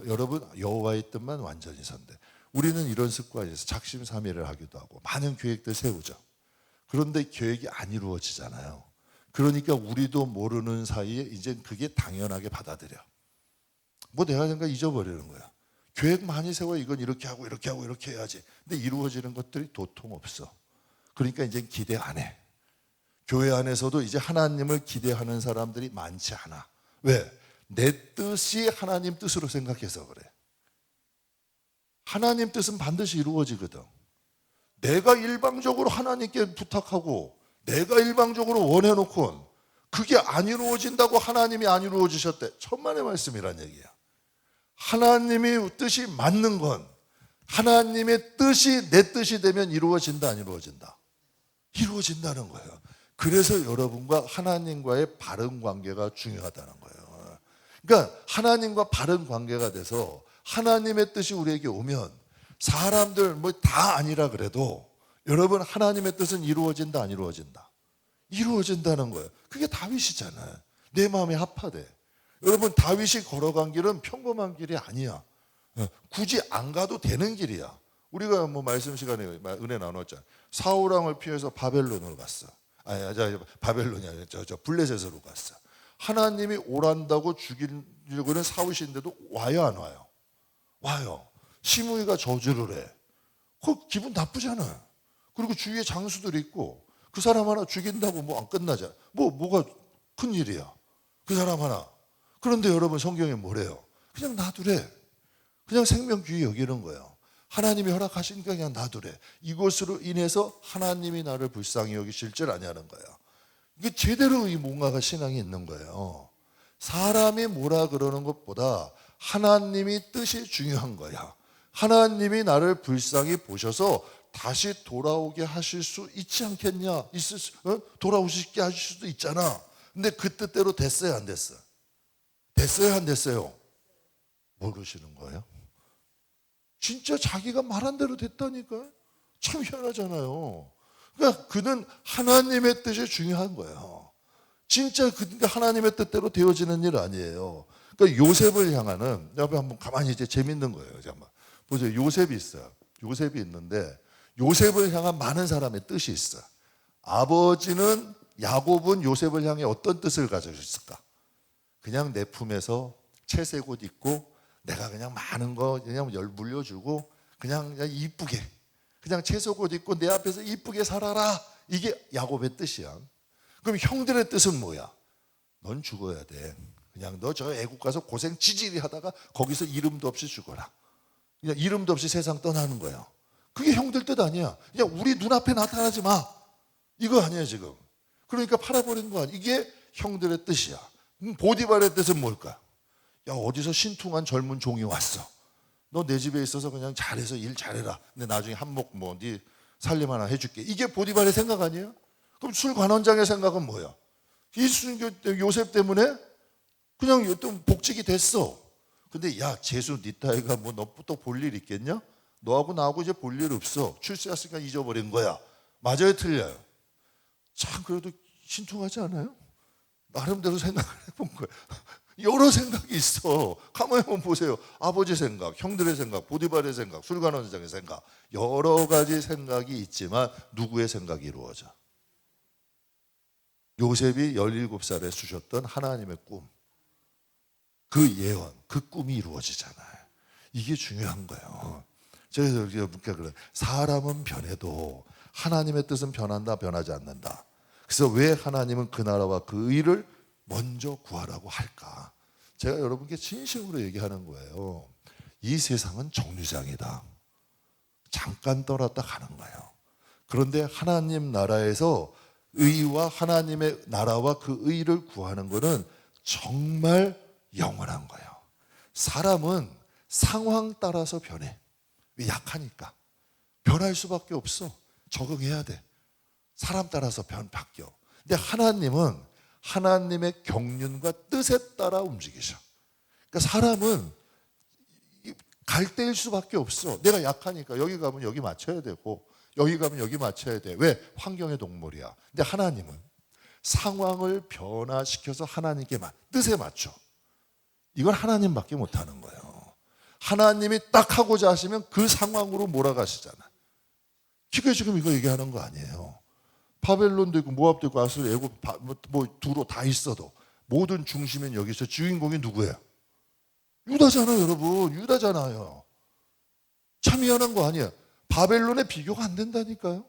여러분, 여호와의 뜻만 완전히 선대. 우리는 이런 습관이 있어요. 작심삼일을 하기도 하고 많은 계획들 세우죠. 그런데 계획이 안 이루어지잖아요. 그러니까 우리도 모르는 사이에 이제 그게 당연하게 받아들여. 뭐 내가 생각 잊어버리는 거야. 계획 많이 세워. 이건 이렇게 하고 이렇게 하고 이렇게 해야지. 근데 이루어지는 것들이 도통 없어. 그러니까 이제 기대 안 해. 교회 안에서도 이제 하나님을 기대하는 사람들이 많지 않아. 왜? 내 뜻이 하나님 뜻으로 생각해서 그래. 하나님 뜻은 반드시 이루어지거든. 내가 일방적으로 하나님께 부탁하고 내가 일방적으로 원해놓고 그게 안 이루어진다고 하나님이 안 이루어지셨대. 천만의 말씀이란 얘기야. 하나님의 뜻이 맞는 건 하나님의 뜻이 내 뜻이 되면 이루어진다, 안 이루어진다? 이루어진다는 거예요. 그래서 여러분과 하나님과의 바른 관계가 중요하다는 거예요. 그러니까 하나님과 바른 관계가 돼서 하나님의 뜻이 우리에게 오면 사람들 뭐 다 아니라 그래도 여러분, 하나님의 뜻은 이루어진다, 안 이루어진다? 이루어진다는 거예요. 그게 다윗이잖아요. 내 마음에 합하대. 여러분, 다윗이 걸어간 길은 평범한 길이 아니야. 굳이 안 가도 되는 길이야. 우리가 뭐 말씀 시간에 은혜 나눴잖아요. 사울 왕을 피해서 바벨론으로 갔어. 바벨론이 아니라 저 블레셋으로 갔어. 하나님이 오란다고 죽이려고는 사우신데도 와요, 안 와요? 와요. 시므이가 저주를 해. 그 기분 나쁘잖아. 그리고 주위에 장수들이 있고 그 사람 하나 죽인다고 뭐 안 끝나잖아. 뭐가 큰 일이야. 그 사람 하나. 그런데 여러분, 성경에 뭐래요? 그냥 놔두래. 그냥 생명 귀히 여기는 거예요. 하나님이 허락하시니까 그냥 놔두래. 이것으로 인해서 하나님이 나를 불쌍히 여기실 줄 아냐는 거예요. 이게 제대로 이 뭔가가 신앙이 있는 거예요. 사람이 뭐라 그러는 것보다 하나님이 뜻이 중요한 거야. 하나님이 나를 불쌍히 보셔서 다시 돌아오게 하실 수 있지 않겠냐? 돌아오시게 하실 수도 있잖아. 근데 그 뜻대로 됐어요, 안 됐어요? 됐어요, 안 됐어요? 모르시는 거예요? 진짜 자기가 말한 대로 됐다니까? 참 희한하잖아요. 그러니까 그는 하나님의 뜻이 중요한 거예요. 진짜 그러니까 하나님의 뜻대로 되어지는 일 아니에요. 그러니까 요셉을 향하는, 여러분 한번 가만히 이제 재밌는 거예요. 잠깐만 보세요. 요셉이 있어요. 요셉이 있는데 요셉을 향한 많은 사람의 뜻이 있어. 아버지는, 야곱은 요셉을 향해 어떤 뜻을 가지고 있을까? 그냥 내 품에서 채색 옷 입고 내가 그냥 많은 거 그냥 물려주고 그냥 이쁘게 그냥 채색 옷 입고 내 앞에서 이쁘게 살아라. 이게 야곱의 뜻이야. 그럼 형들의 뜻은 뭐야? 넌 죽어야 돼. 그냥 너 저 애국 가서 고생 지질이 하다가 거기서 이름도 없이 죽어라. 그냥 이름도 없이 세상 떠나는 거야. 그게 형들 뜻 아니야. 그냥 우리 눈앞에 나타나지 마. 이거 아니야 지금. 그러니까 팔아버린 거 아니야. 이게 형들의 뜻이야. 보디발의 뜻은 뭘까? 야, 어디서 신퉁한 젊은 종이 왔어. 너 내 집에 있어서 그냥 잘해서 일 잘해라. 근데 나중에 한몫 네 살림 하나 해줄게. 이게 보디발의 생각 아니에요? 그럼 술관원장의 생각은 뭐야? 요셉 때문에 그냥 또 복직이 됐어. 근데 야, 재수 네 딸이가 뭐 너 또 볼 일 있겠냐? 너하고 나하고 이제 볼 일 없어. 출세했으니까 잊어버린 거야. 맞아요, 틀려요? 참 그래도 신통하지 않아요? 나름대로 생각을 해본 거예요. 여러 생각이 있어. 가만히 한번 보세요. 아버지 생각, 형들의 생각, 보디발의 생각, 술관원장의 생각, 여러 가지 생각이 있지만 누구의 생각이 이루어져? 요셉이 17살에 주셨던 하나님의 꿈, 그 예언, 그 꿈이 이루어지잖아요. 이게 중요한 거예요. 그래서 그래, 사람은 변해도 하나님의 뜻은 변한다, 변하지 않는다. 그래서 왜 하나님은 그 나라와 그 의를 먼저 구하라고 할까? 제가 여러분께 진심으로 얘기하는 거예요. 이 세상은 정류장이다. 잠깐 떠났다 가는 거예요. 그런데 하나님 나라에서 의와 하나님의 나라와 그 의를 구하는 것은 정말 영원한 거예요. 사람은 상황 따라서 변해. 왜? 약하니까. 변할 수밖에 없어. 적응해야 돼. 사람 따라서 바뀌어. 근데 하나님은 하나님의 경륜과 뜻에 따라 움직이셔. 그러니까 사람은 갈대일 수밖에 없어. 내가 약하니까 여기 가면 여기 맞춰야 되고 여기 가면 여기 맞춰야 돼. 왜? 환경의 동물이야. 근데 하나님은 상황을 변화시켜서 하나님께 뜻에 맞춰. 이걸 하나님밖에 못하는 거예요. 하나님이 딱 하고자 하시면 그 상황으로 몰아가시잖아. 지금 이거 얘기하는 거 아니에요. 바벨론도 있고 모압도 있고 아수르, 애굽, 뭐 두로 다 있어도 모든 중심은 여기서 주인공이 누구예요? 유다잖아요, 여러분. 유다잖아요. 참 미안한 거 아니에요. 바벨론에 비교가 안 된다니까요.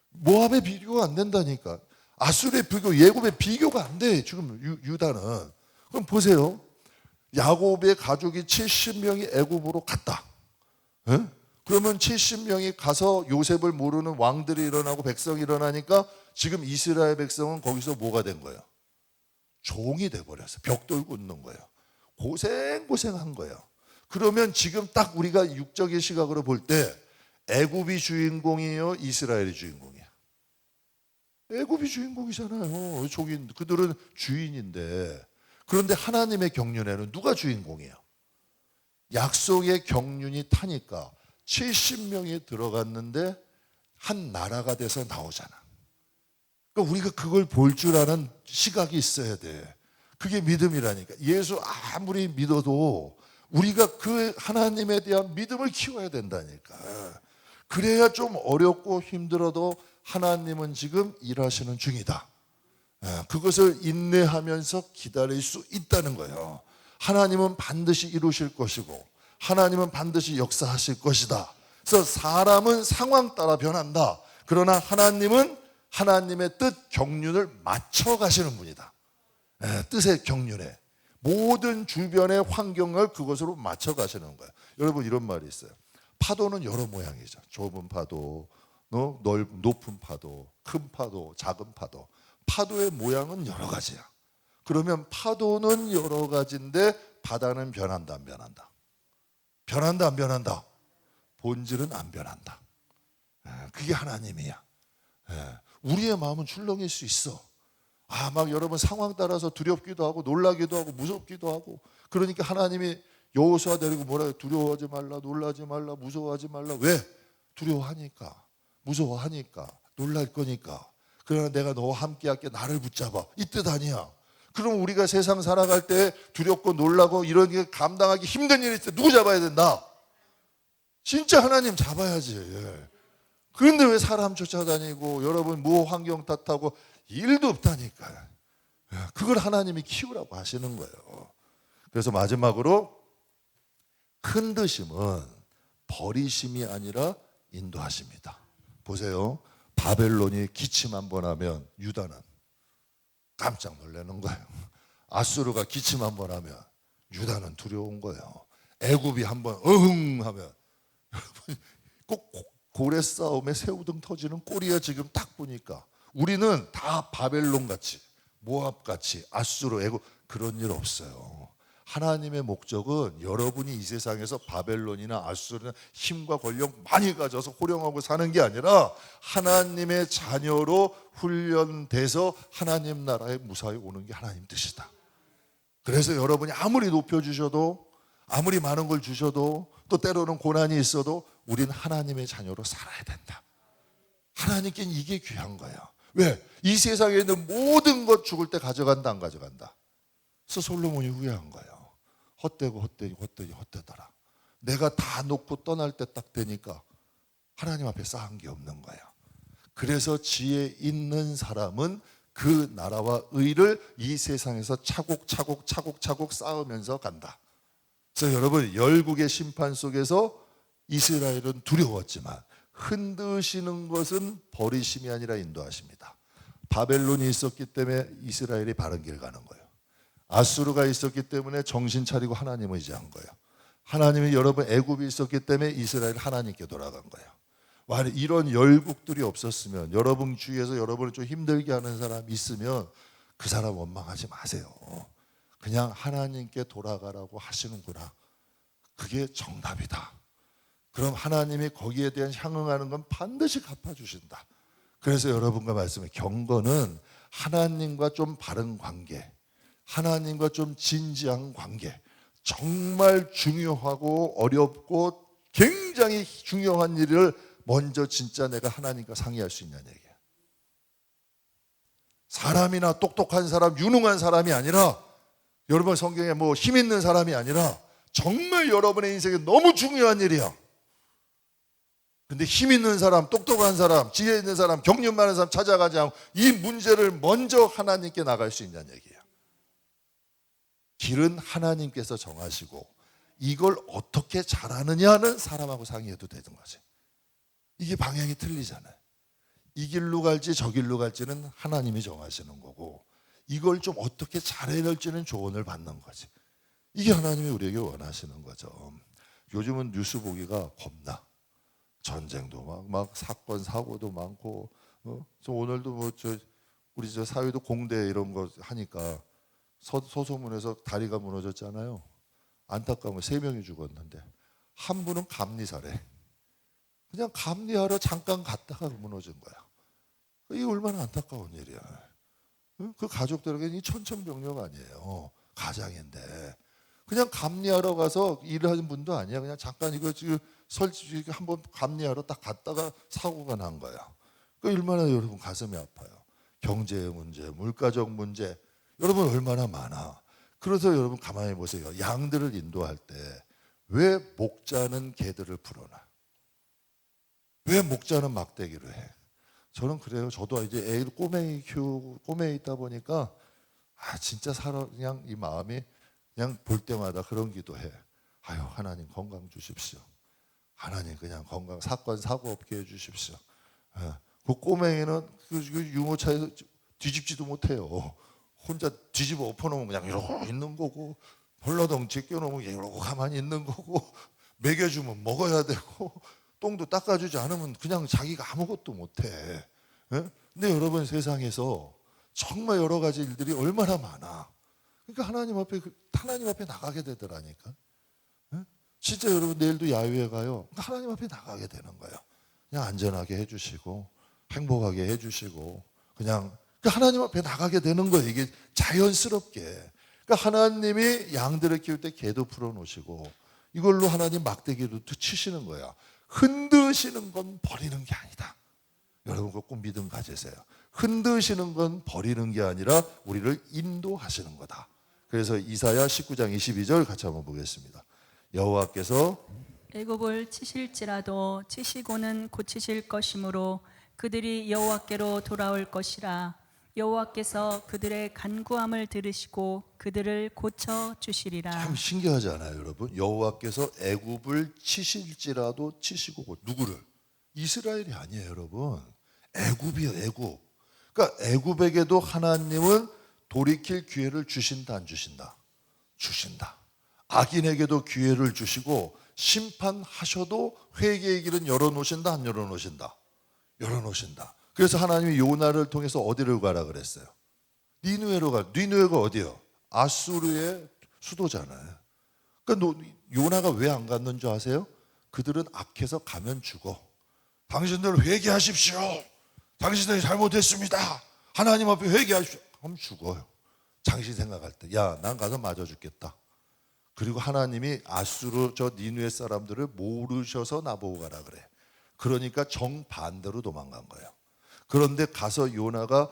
모압에 비교가 안 된다니까. 아수르의 비교, 애굽의 비교가 안 돼. 지금 유다는. 그럼 보세요. 야곱의 가족이 70명이 애굽으로 갔다. 에? 그러면 70명이 가서 요셉을 모르는 왕들이 일어나고 백성이 일어나니까 지금 이스라엘 백성은 거기서 뭐가 된 거예요? 종이 돼버렸어요. 벽돌 굽는 거예요. 고생한 거예요. 그러면 지금 딱 우리가 육적인 시각으로 볼 때 애굽이 주인공이에요? 이스라엘이 주인공이에요? 애굽이 주인공이잖아요. 종인, 그들은 주인인데. 그런데 하나님의 경륜에는 누가 주인공이에요? 약속의 경륜이 타니까 70명이 들어갔는데 한 나라가 돼서 나오잖아. 그러니까 우리가 그걸 볼 줄 아는 시각이 있어야 돼. 그게 믿음이라니까. 예수 아무리 믿어도 우리가 그 하나님에 대한 믿음을 키워야 된다니까. 그래야 좀 어렵고 힘들어도 하나님은 지금 일하시는 중이다. 그것을 인내하면서 기다릴 수 있다는 거예요. 하나님은 반드시 이루실 것이고 하나님은 반드시 역사하실 것이다. 그래서 사람은 상황 따라 변한다. 그러나 하나님은 하나님의 뜻 경륜을 맞춰 가시는 분이다. 뜻의 경륜에 모든 주변의 환경을 그것으로 맞춰 가시는 거예요. 여러분 이런 말이 있어요. 파도는 여러 모양이죠. 좁은 파도, 높은 파도, 큰 파도, 작은 파도. 파도의 모양은 여러 가지야. 그러면 파도는 여러 가지인데 바다는 변한다, 안 변한다? 변한다, 안 변한다? 본질은 안 변한다. 그게 하나님이야. 우리의 마음은 출렁일 수 있어. 막 여러분 상황 따라서 두렵기도 하고 놀라기도 하고 무섭기도 하고. 그러니까 하나님이 여호수아 데리고 뭐라 해요? 두려워하지 말라, 놀라지 말라, 무서워하지 말라. 왜? 두려워하니까, 무서워하니까, 놀랄 거니까. 그러나 내가 너와 함께 할게, 나를 붙잡아. 이 뜻 아니야. 그럼 우리가 세상 살아갈 때 두렵고 놀라고 이런 게 감당하기 힘든 일이 있을 때 누구 잡아야 된다? 진짜 하나님 잡아야지. 그런데 왜 사람 쫓아다니고 여러분 뭐 환경 탓하고 일도 없다니까요. 그걸 하나님이 키우라고 하시는 거예요. 그래서 마지막으로 흔드심은 버리심이 아니라 인도하십니다. 보세요. 바벨론이 기침 한번 하면 유다는 깜짝 놀라는 거예요. 아수르가 기침 한번 하면 유다는 두려운 거예요. 애굽이 한번 어흥 하면 여러분 꼭 고래 싸움에 새우등 터지는 꼴이야. 지금 딱 보니까 우리는 다 바벨론 같이 모압 같이 아수르 애굽 그런 일 없어요. 하나님의 목적은 여러분이 이 세상에서 바벨론이나 아수르나 힘과 권력 많이 가져서 호령하고 사는 게 아니라 하나님의 자녀로 훈련돼서 하나님 나라에 무사히 오는 게 하나님 뜻이다. 그래서 여러분이 아무리 높여주셔도 아무리 많은 걸 주셔도 또 때로는 고난이 있어도 우린 하나님의 자녀로 살아야 된다. 하나님께는 이게 귀한 거예요. 왜? 이 세상에 있는 모든 것 죽을 때 가져간다, 안 가져간다? 그래서 솔로몬이 후회한 거예요. 헛되고 헛되더라. 내가 다 놓고 떠날 때 딱 되니까 하나님 앞에 쌓은 게 없는 거예요. 그래서 지혜 있는 사람은 그 나라와 의를 이 세상에서 차곡차곡 쌓으면서 간다. 그래서 여러분 열국의 심판 속에서 이스라엘은 두려웠지만 흔드시는 것은 버리심이 아니라 인도하십니다. 바벨론이 있었기 때문에 이스라엘이 바른 길 가는 거예요. 아수르가 있었기 때문에 정신 차리고 하나님을 의지한 거예요. 하나님이 여러분 애굽이 있었기 때문에 이스라엘 하나님께 돌아간 거예요. 만약 이런 열국들이 없었으면, 여러분 주위에서 여러분을 좀 힘들게 하는 사람이 있으면 그 사람 원망하지 마세요. 그냥 하나님께 돌아가라고 하시는구나, 그게 정답이다. 그럼 하나님이 거기에 대한 향응하는 건 반드시 갚아주신다. 그래서 여러분과 말씀해, 경건은 하나님과 좀 바른 관계, 하나님과 좀 진지한 관계, 정말 중요하고 어렵고 굉장히 중요한 일을 먼저 진짜 내가 하나님과 상의할 수 있냐는 얘기야. 사람이나 똑똑한 사람, 유능한 사람이 아니라, 여러분 성경에 뭐 힘 있는 사람이 아니라 정말 여러분의 인생에 너무 중요한 일이야. 근데 힘 있는 사람, 똑똑한 사람, 지혜 있는 사람, 경륜 많은 사람 찾아가지 않고 이 문제를 먼저 하나님께 나갈 수 있냐는 얘기야. 길은 하나님께서 정하시고 이걸 어떻게 잘하느냐는 사람하고 상의해도 되는 거지. 이게 방향이 틀리잖아요. 이 길로 갈지 저 길로 갈지는 하나님이 정하시는 거고, 이걸 좀 어떻게 잘해야 될지는 조언을 받는 거지. 이게 하나님이 우리에게 원하시는 거죠. 요즘은 뉴스 보기가 겁나. 전쟁도 막 사건 사고도 많고, 저 오늘도 우리 저 사회도 공대 이런 거 하니까 소소문에서 다리가 무너졌잖아요. 안타까운 거 3명이 죽었는데 한 분은 감리사래. 그냥 감리하러 잠깐 갔다가 무너진 거야. 이게 얼마나 안타까운 일이야. 그 가족들에게 이 천천병력 아니에요. 가장인데 그냥 감리하러 가서 일을 하는 분도 아니야. 그냥 잠깐 이거 지금 설치 한번 감리하러 딱 갔다가 사고가 난 거야. 그 얼마나 여러분 가슴이 아파요. 경제의 문제, 물가적 문제, 여러분 얼마나 많아. 그래서 여러분 가만히 보세요. 양들을 인도할 때 왜 목자는 개들을 풀어놔? 왜 목자는 막대기를 해? 저는 그래요. 저도 이제 애를 꼬맹이 키우고 꼬맹이 있다 보니까 진짜 그냥 이 마음이 그냥 볼 때마다 그런 기도해. 아유, 하나님 건강 주십시오. 하나님 그냥 건강, 사건 사고 없게 해주십시오. 그 꼬맹이는 그 유모차에서 뒤집지도 못해요. 혼자 뒤집어 엎어놓으면 그냥 이러고 있는 거고, 벌러덩 제껴놓으면 이러고 가만히 있는 거고, 먹여주면 먹어야 되고, 똥도 닦아주지 않으면 그냥 자기가 아무것도 못해. 근데 여러분 세상에서 정말 여러 가지 일들이 얼마나 많아. 그러니까 하나님 앞에 나가게 되더라니까. 진짜 여러분 내일도 야유회 가요. 하나님 앞에 나가게 되는 거예요. 그냥 안전하게 해주시고 행복하게 해주시고 그냥 하나님 앞에 나가게 되는 거예요. 이게 자연스럽게. 그러니까 하나님이 양들을 키울 때 개도 풀어놓으시고 이걸로 하나님 막대기로 치시는 거야. 흔드시는 건 버리는 게 아니다. 여러분 꼭 믿음 가지세요. 흔드시는 건 버리는 게 아니라 우리를 인도하시는 거다. 그래서 이사야 19장 22절 같이 한번 보겠습니다. 여호와께서 애굽을 치실지라도 치시고는 고치실 것이므로 그들이 여호와께로 돌아올 것이라. 여호와께서 그들의 간구함을 들으시고 그들을 고쳐 주시리라. 참 신기하지 않아요, 여러분? 여호와께서 애굽을 치실지라도 치시고, 누구를? 이스라엘이 아니에요, 여러분. 애굽이에요, 애굽. 그러니까 애굽에게도 하나님은 돌이킬 기회를 주신다, 안 주신다? 주신다. 악인에게도 기회를 주시고 심판하셔도 회개의 길은 열어놓으신다, 안 열어놓으신다? 열어놓으신다. 그래서 하나님이 요나를 통해서 어디를 가라 그랬어요? 니느웨로 가. 니느웨가 어디요? 아수르의 수도잖아요. 그러니까 요나가 왜 안 갔는 줄 아세요? 그들은 악해서 가면 죽어. 당신들 회개하십시오. 당신들이 잘못했습니다. 하나님 앞에 회개하십시오. 그럼 죽어요. 당신 생각할 때, 야, 난 가서 맞아 죽겠다. 그리고 하나님이 아수르 저 니느웨 사람들을 모르셔서 나보고 가라 그래. 그러니까 정반대로 도망간 거예요. 그런데 가서 요나가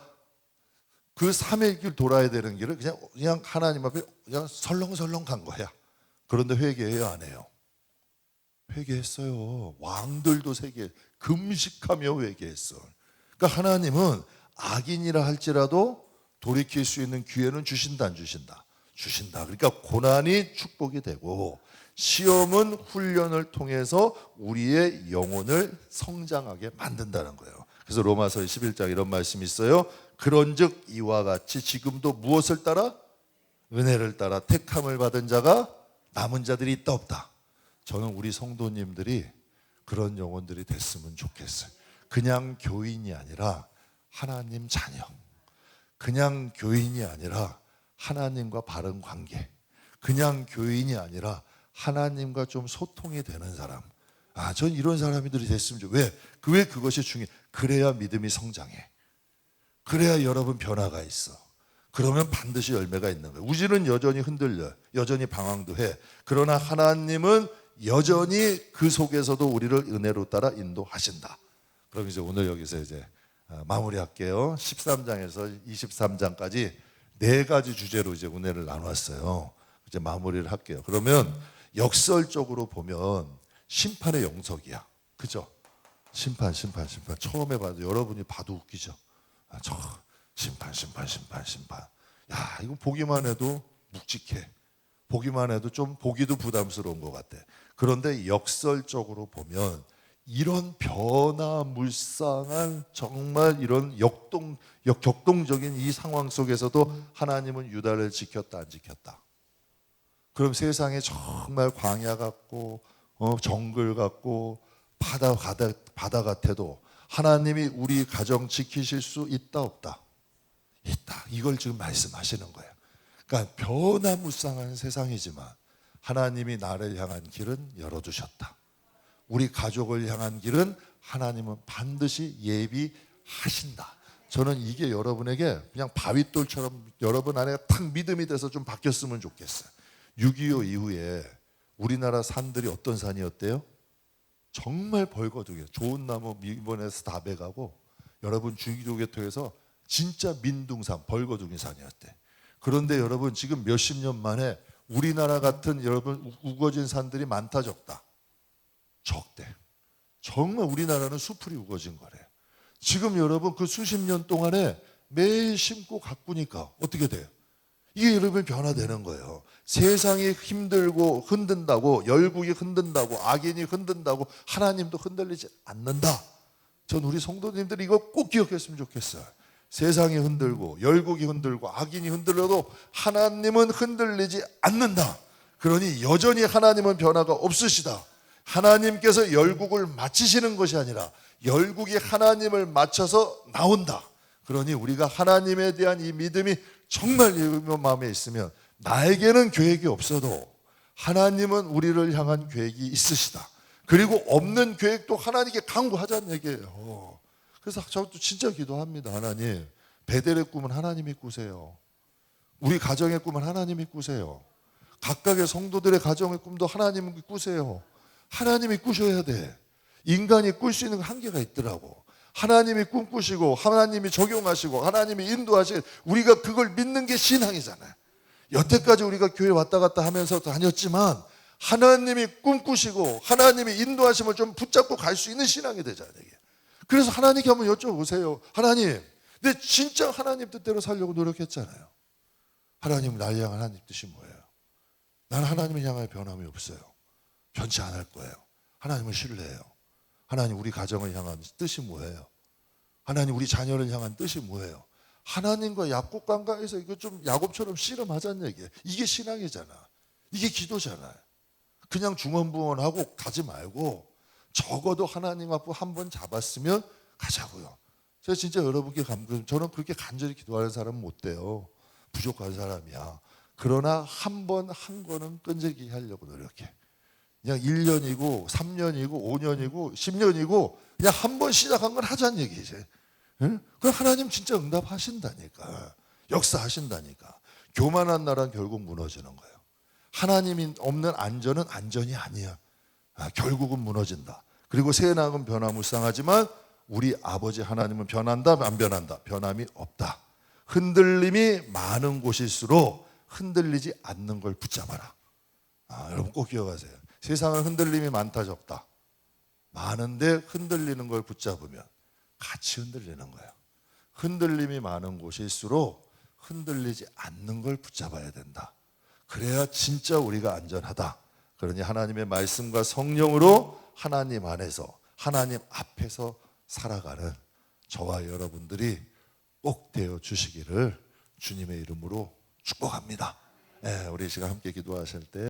그 3일 길 돌아야 되는 길을 그냥 하나님 앞에 그냥 설렁설렁 간 거야. 그런데 회개해요, 안 해요? 회개했어요. 왕들도 금식하며 회개했어. 그러니까 하나님은 악인이라 할지라도 돌이킬 수 있는 기회는 주신다, 안 주신다? 주신다. 그러니까 고난이 축복이 되고 시험은 훈련을 통해서 우리의 영혼을 성장하게 만든다는 거예요. 그래서 로마서 11장 이런 말씀이 있어요. 그런즉 이와 같이 지금도 무엇을 따라? 은혜를 따라 택함을 받은 자가 남은 자들이 있다 없다. 저는 우리 성도님들이 그런 영혼들이 됐으면 좋겠어요. 그냥 교인이 아니라 하나님 자녀, 그냥 교인이 아니라 하나님과 바른 관계, 그냥 교인이 아니라 하나님과 좀 소통이 되는 사람. 전 이런 사람들이 됐으면 좋겠어요. 왜 그것이 중요해? 그래야 믿음이 성장해. 그래야 여러분 변화가 있어. 그러면 반드시 열매가 있는 거예요. 우리는 여전히 흔들려, 여전히 방황도 해. 그러나 하나님은 여전히 그 속에서도 우리를 은혜로 따라 인도하신다. 그럼 이제 오늘 여기서 이제 마무리할게요. 13장에서 23장까지 4가지 주제로 이제 은혜를 나눴어요. 이제 마무리를 할게요. 그러면 역설적으로 보면 심판의 영석이야. 그죠? 심판. 처음에 봐도 여러분이 봐도 웃기죠. 심판. 야, 이거 보기만 해도 묵직해. 보기만 해도 좀 보기도 부담스러운 것 같아. 그런데 역설적으로 보면 이런 변화무쌍한 정말 이런 격동적인 이 상황 속에서도 하나님은 유다를 지켰다 안 지켰다. 그럼 세상에 정말 광야 같고 정글 같고 바다 같아도 하나님이 우리 가정 지키실 수 있다 없다? 있다. 이걸 지금 말씀하시는 거예요. 그러니까 변화무쌍한 세상이지만 하나님이 나를 향한 길은 열어두셨다. 우리 가족을 향한 길은 하나님은 반드시 예비하신다. 저는 이게 여러분에게 그냥 바윗돌처럼 여러분 안에 탁 믿음이 돼서 좀 바뀌었으면 좋겠어요. 6.25 이후에 우리나라 산들이 어떤 산이었대요? 정말 벌거둥이에요. 좋은 나무 일본에서 다 베가고 여러분 중기조개토에서 진짜 민둥산, 벌거둥이 산이었대. 그런데 여러분 지금 몇십 년 만에 우리나라 같은 여러분 우거진 산들이 많다 적다? 적대. 정말 우리나라는 수풀이 우거진 거래. 지금 여러분 그 수십 년 동안에 매일 심고 가꾸니까 어떻게 돼요? 이게 여러분 변화되는 거예요. 세상이 힘들고 흔든다고, 열국이 흔든다고, 악인이 흔든다고 하나님도 흔들리지 않는다. 전 우리 성도님들이 이거 꼭 기억했으면 좋겠어요. 세상이 흔들고 열국이 흔들고 악인이 흔들려도 하나님은 흔들리지 않는다. 그러니 여전히 하나님은 변화가 없으시다. 하나님께서 열국을 마치시는 것이 아니라 열국이 하나님을 맞춰서 나온다. 그러니 우리가 하나님에 대한 이 믿음이 정말 마음에 있으면 나에게는 계획이 없어도 하나님은 우리를 향한 계획이 있으시다. 그리고 없는 계획도 하나님께 강구하자는 얘기예요. 그래서 저도 진짜 기도합니다. 하나님, 베델의 꿈은 하나님이 꾸세요. 우리 가정의 꿈은 하나님이 꾸세요. 각각의 성도들의 가정의 꿈도 하나님이 꾸세요. 하나님이 꾸셔야 돼. 인간이 꿀 수 있는 한계가 있더라고. 하나님이 꿈꾸시고 하나님이 적용하시고 하나님이 인도하시고 우리가 그걸 믿는 게 신앙이잖아요. 여태까지 우리가 교회 왔다 갔다 하면서 다녔지만 하나님이 꿈꾸시고 하나님이 인도하심을 좀 붙잡고 갈 수 있는 신앙이 되잖아요. 그래서 하나님께 한번 여쭤보세요. 하나님, 근데 진짜 하나님 뜻대로 살려고 노력했잖아요. 하나님, 나를 향한 하나님 뜻이 뭐예요? 나는 하나님을 향할 변함이 없어요. 변치 않을 거예요. 하나님을 신뢰해요. 하나님, 우리 가정을 향한 뜻이 뭐예요? 하나님, 우리 자녀를 향한 뜻이 뭐예요? 하나님과 야곱 강가에서 이거 좀 야곱처럼 씨름하자는 얘기예요. 이게 신앙이잖아. 이게 기도잖아요. 그냥 중언부언하고 가지 말고 적어도 하나님 앞에 한번 잡았으면 가자고요. 제가 진짜 여러분께 저는 그렇게 간절히 기도하는 사람은 못 돼요. 부족한 사람이야. 그러나 한 번 한 거는 끈질기게 하려고 노력해. 그냥 1년이고 3년이고 5년이고 10년이고 그냥 한 번 시작한 건 하자는 얘기지. 응? 그럼 하나님 진짜 응답하신다니까. 역사하신다니까. 교만한 나라는 결국 무너지는 거예요. 하나님이 없는 안전은 안전이 아니야. 결국은 무너진다. 그리고 새나은 변화무쌍하지만 우리 아버지 하나님은 변한다 안 변한다? 변함이 없다. 흔들림이 많은 곳일수록 흔들리지 않는 걸 붙잡아라. 여러분 꼭 기억하세요. 세상은 흔들림이 많다 적다. 많은데 흔들리는 걸 붙잡으면 같이 흔들리는 거예요. 흔들림이 많은 곳일수록 흔들리지 않는 걸 붙잡아야 된다. 그래야 진짜 우리가 안전하다. 그러니 하나님의 말씀과 성령으로 하나님 안에서 하나님 앞에서 살아가는 저와 여러분들이 꼭 되어 주시기를 주님의 이름으로 축복합니다. 우리 시간 함께 기도하실 때